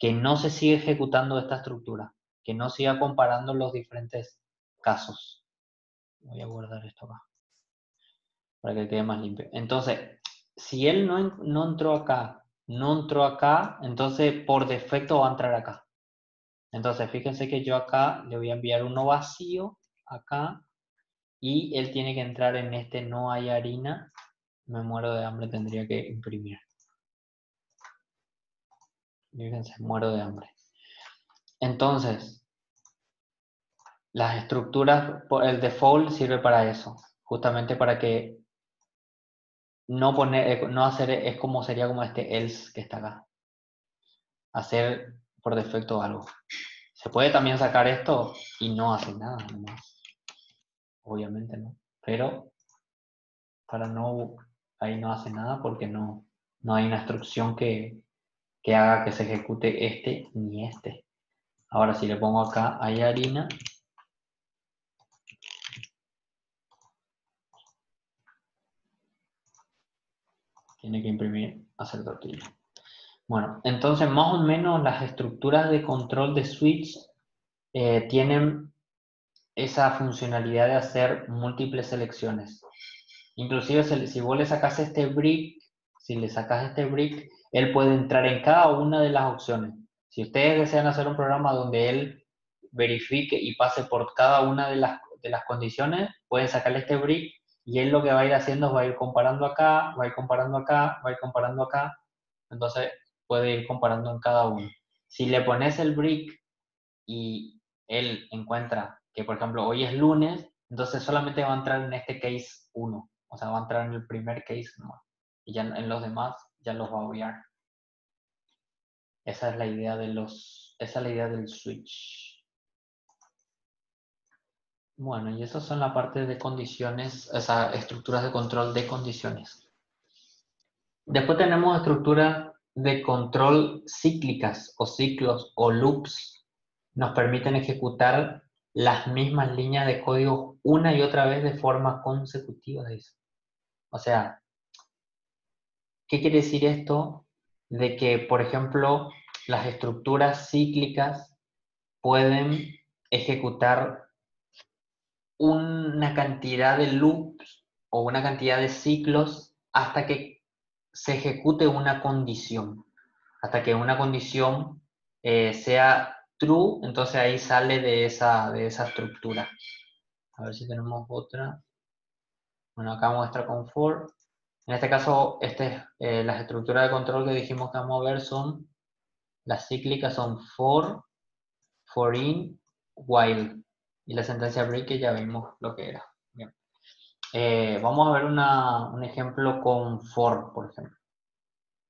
que no se siga ejecutando esta estructura, que no siga comparando los diferentes casos. Voy a guardar esto acá, para que quede más limpio. Entonces, si él no entró acá, entonces por defecto va a entrar acá. Entonces, fíjense que yo acá le voy a enviar uno vacío, acá, y él tiene que entrar en este no hay harina. Me muero de hambre, tendría que imprimir. Fíjense, muero de hambre. Entonces, las estructuras, el default sirve para eso, justamente para que no hacer, es como sería como este else que está acá. Hacer por defecto algo. Se puede también sacar esto y no hacer nada nomás. Obviamente no. Pero ahí no hace nada porque no hay una instrucción que haga que se ejecute este ni este. Ahora si le pongo acá hay harina. Tiene que imprimir, hacer tortilla. Bueno, entonces más o menos las estructuras de control de switch tienen esa funcionalidad de hacer múltiples selecciones. Inclusive si vos le sacas este brick, él puede entrar en cada una de las opciones. Si ustedes desean hacer un programa donde él verifique y pase por cada una de las condiciones, pueden sacarle este brick y él lo que va a ir haciendo es va a ir comparando acá, va a ir comparando acá, va a ir comparando acá. Entonces puede ir comparando en cada uno. Si le pones el brick y él encuentra que, por ejemplo, hoy es lunes, entonces solamente va a entrar en este case 1. O sea, va a entrar en el primer case nomás. Y ya en los demás ya los va a obviar. Esa es la idea del switch. Bueno, y eso son la parte de condiciones, o sea, estructuras de control de condiciones. Después tenemos estructuras de control cíclicas o ciclos o loops. Nos permiten ejecutar las mismas líneas de código una y otra vez de forma consecutiva. O sea, ¿qué quiere decir esto? De que, por ejemplo, las estructuras cíclicas pueden ejecutar una cantidad de loops o una cantidad de ciclos hasta que se ejecute una condición. Hasta que una condición sea true, entonces ahí sale de esa estructura. A ver si tenemos otra. Bueno, acá muestra con for. En este caso, las estructuras de control que dijimos que vamos a ver son, las cíclicas son for in, while. Y la sentencia break que ya vimos lo que era. Bien. Vamos a ver un ejemplo con for, por ejemplo.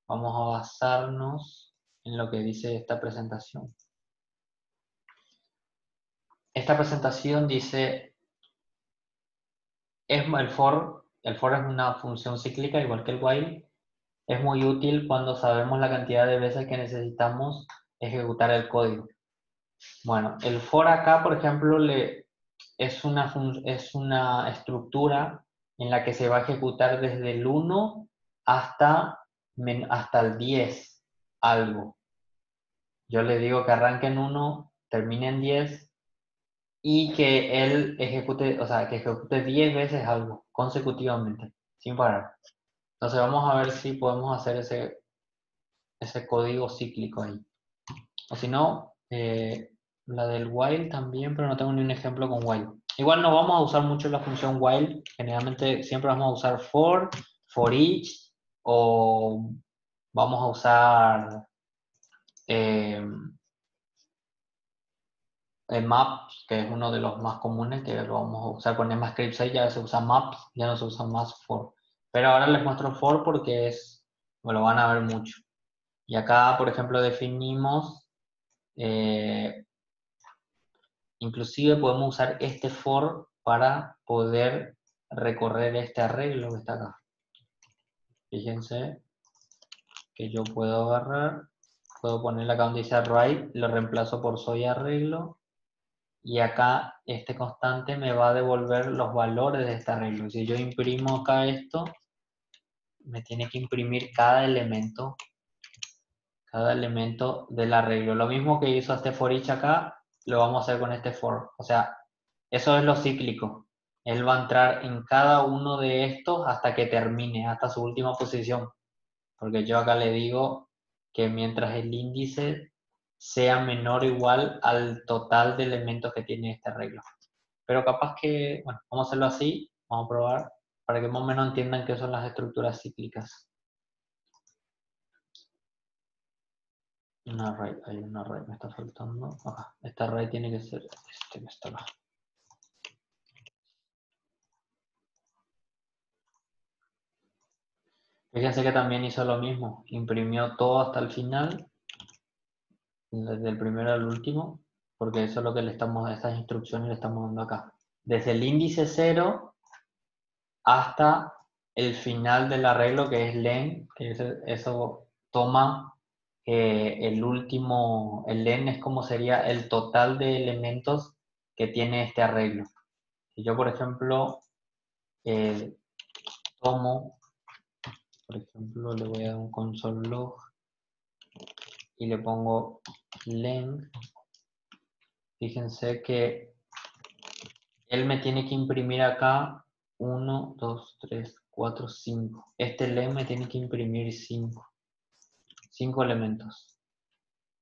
Vamos a basarnos en lo que dice esta presentación. Esta presentación dice, el for es una función cíclica igual que el while. Es muy útil cuando sabemos la cantidad de veces que necesitamos ejecutar el código. Bueno, el for acá, por ejemplo, es una estructura en la que se va a ejecutar desde el 1 hasta el 10 algo. Yo le digo que arranque en 1, termine en 10 y que él ejecute, o sea, que ejecute 10 veces algo consecutivamente, sin parar. Entonces vamos a ver si podemos hacer ese código cíclico ahí. O si no, la del while también, pero no tengo ni un ejemplo con while. Igual no vamos a usar mucho la función while. Generalmente siempre vamos a usar for each, o vamos a usar maps, que es uno de los más comunes, que lo vamos a usar con ECMAScript 6, ya se usa maps, ya no se usa más for. Pero ahora les muestro for porque lo van a ver mucho. Y acá, por ejemplo, definimos, inclusive podemos usar este for para poder recorrer este arreglo que está acá. Fíjense que yo puedo agarrar, puedo poner acá donde dice array, lo reemplazo por soy arreglo, y acá este constante me va a devolver los valores de este arreglo. Si yo imprimo acá esto, me tiene que imprimir cada elemento del arreglo. Lo mismo que hizo este for each acá, lo vamos a hacer con este for. O sea, eso es lo cíclico. Él va a entrar en cada uno de estos hasta que termine, hasta su última posición. Porque yo acá le digo que mientras el índice sea menor o igual al total de elementos que tiene este arreglo. Pero capaz que, bueno, vamos a hacerlo así, vamos a probar, para que más o menos entiendan qué son las estructuras cíclicas. Un array, hay un array, me está faltando. Acá, este array tiene que ser este que está acá. Fíjense que también hizo lo mismo, imprimió todo hasta el final, desde el primero al último, porque eso es lo que estas instrucciones le estamos dando acá. Desde el índice 0 hasta el final del arreglo, que es len, que eso toma el último, el len es como sería el total de elementos que tiene este arreglo. Si yo, por ejemplo, tomo, por ejemplo, le voy a dar un console log y le pongo len, fíjense que él me tiene que imprimir acá 1, 2, 3, 4, 5. Este len me tiene que imprimir 5 elementos.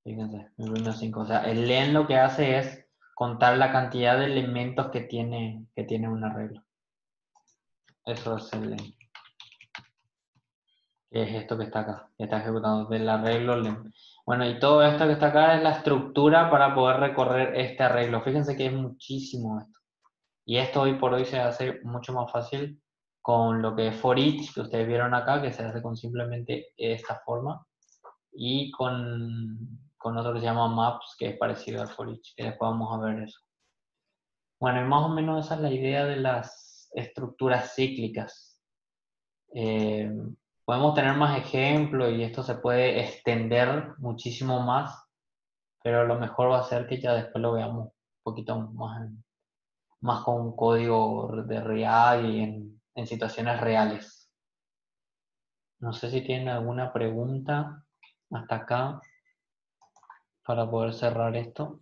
Fíjense, me imprimió 5. O sea, el len lo que hace es contar la cantidad de elementos que tiene un arreglo. Eso es el len. Que es esto que está acá, que está ejecutando del arreglo len. Bueno, y todo esto que está acá es la estructura para poder recorrer este arreglo. Fíjense que es muchísimo esto. Y esto hoy por hoy se hace mucho más fácil con lo que es for each, que ustedes vieron acá, que se hace con simplemente esta forma. Y con otro que se llama maps, que es parecido al for each, que después vamos a ver eso. Bueno, y más o menos esa es la idea de las estructuras cíclicas. Podemos tener más ejemplos y esto se puede extender muchísimo más, pero lo mejor va a ser que ya después lo veamos un poquito más con un código de React y en situaciones reales. No sé si tienen alguna pregunta hasta acá para poder cerrar esto.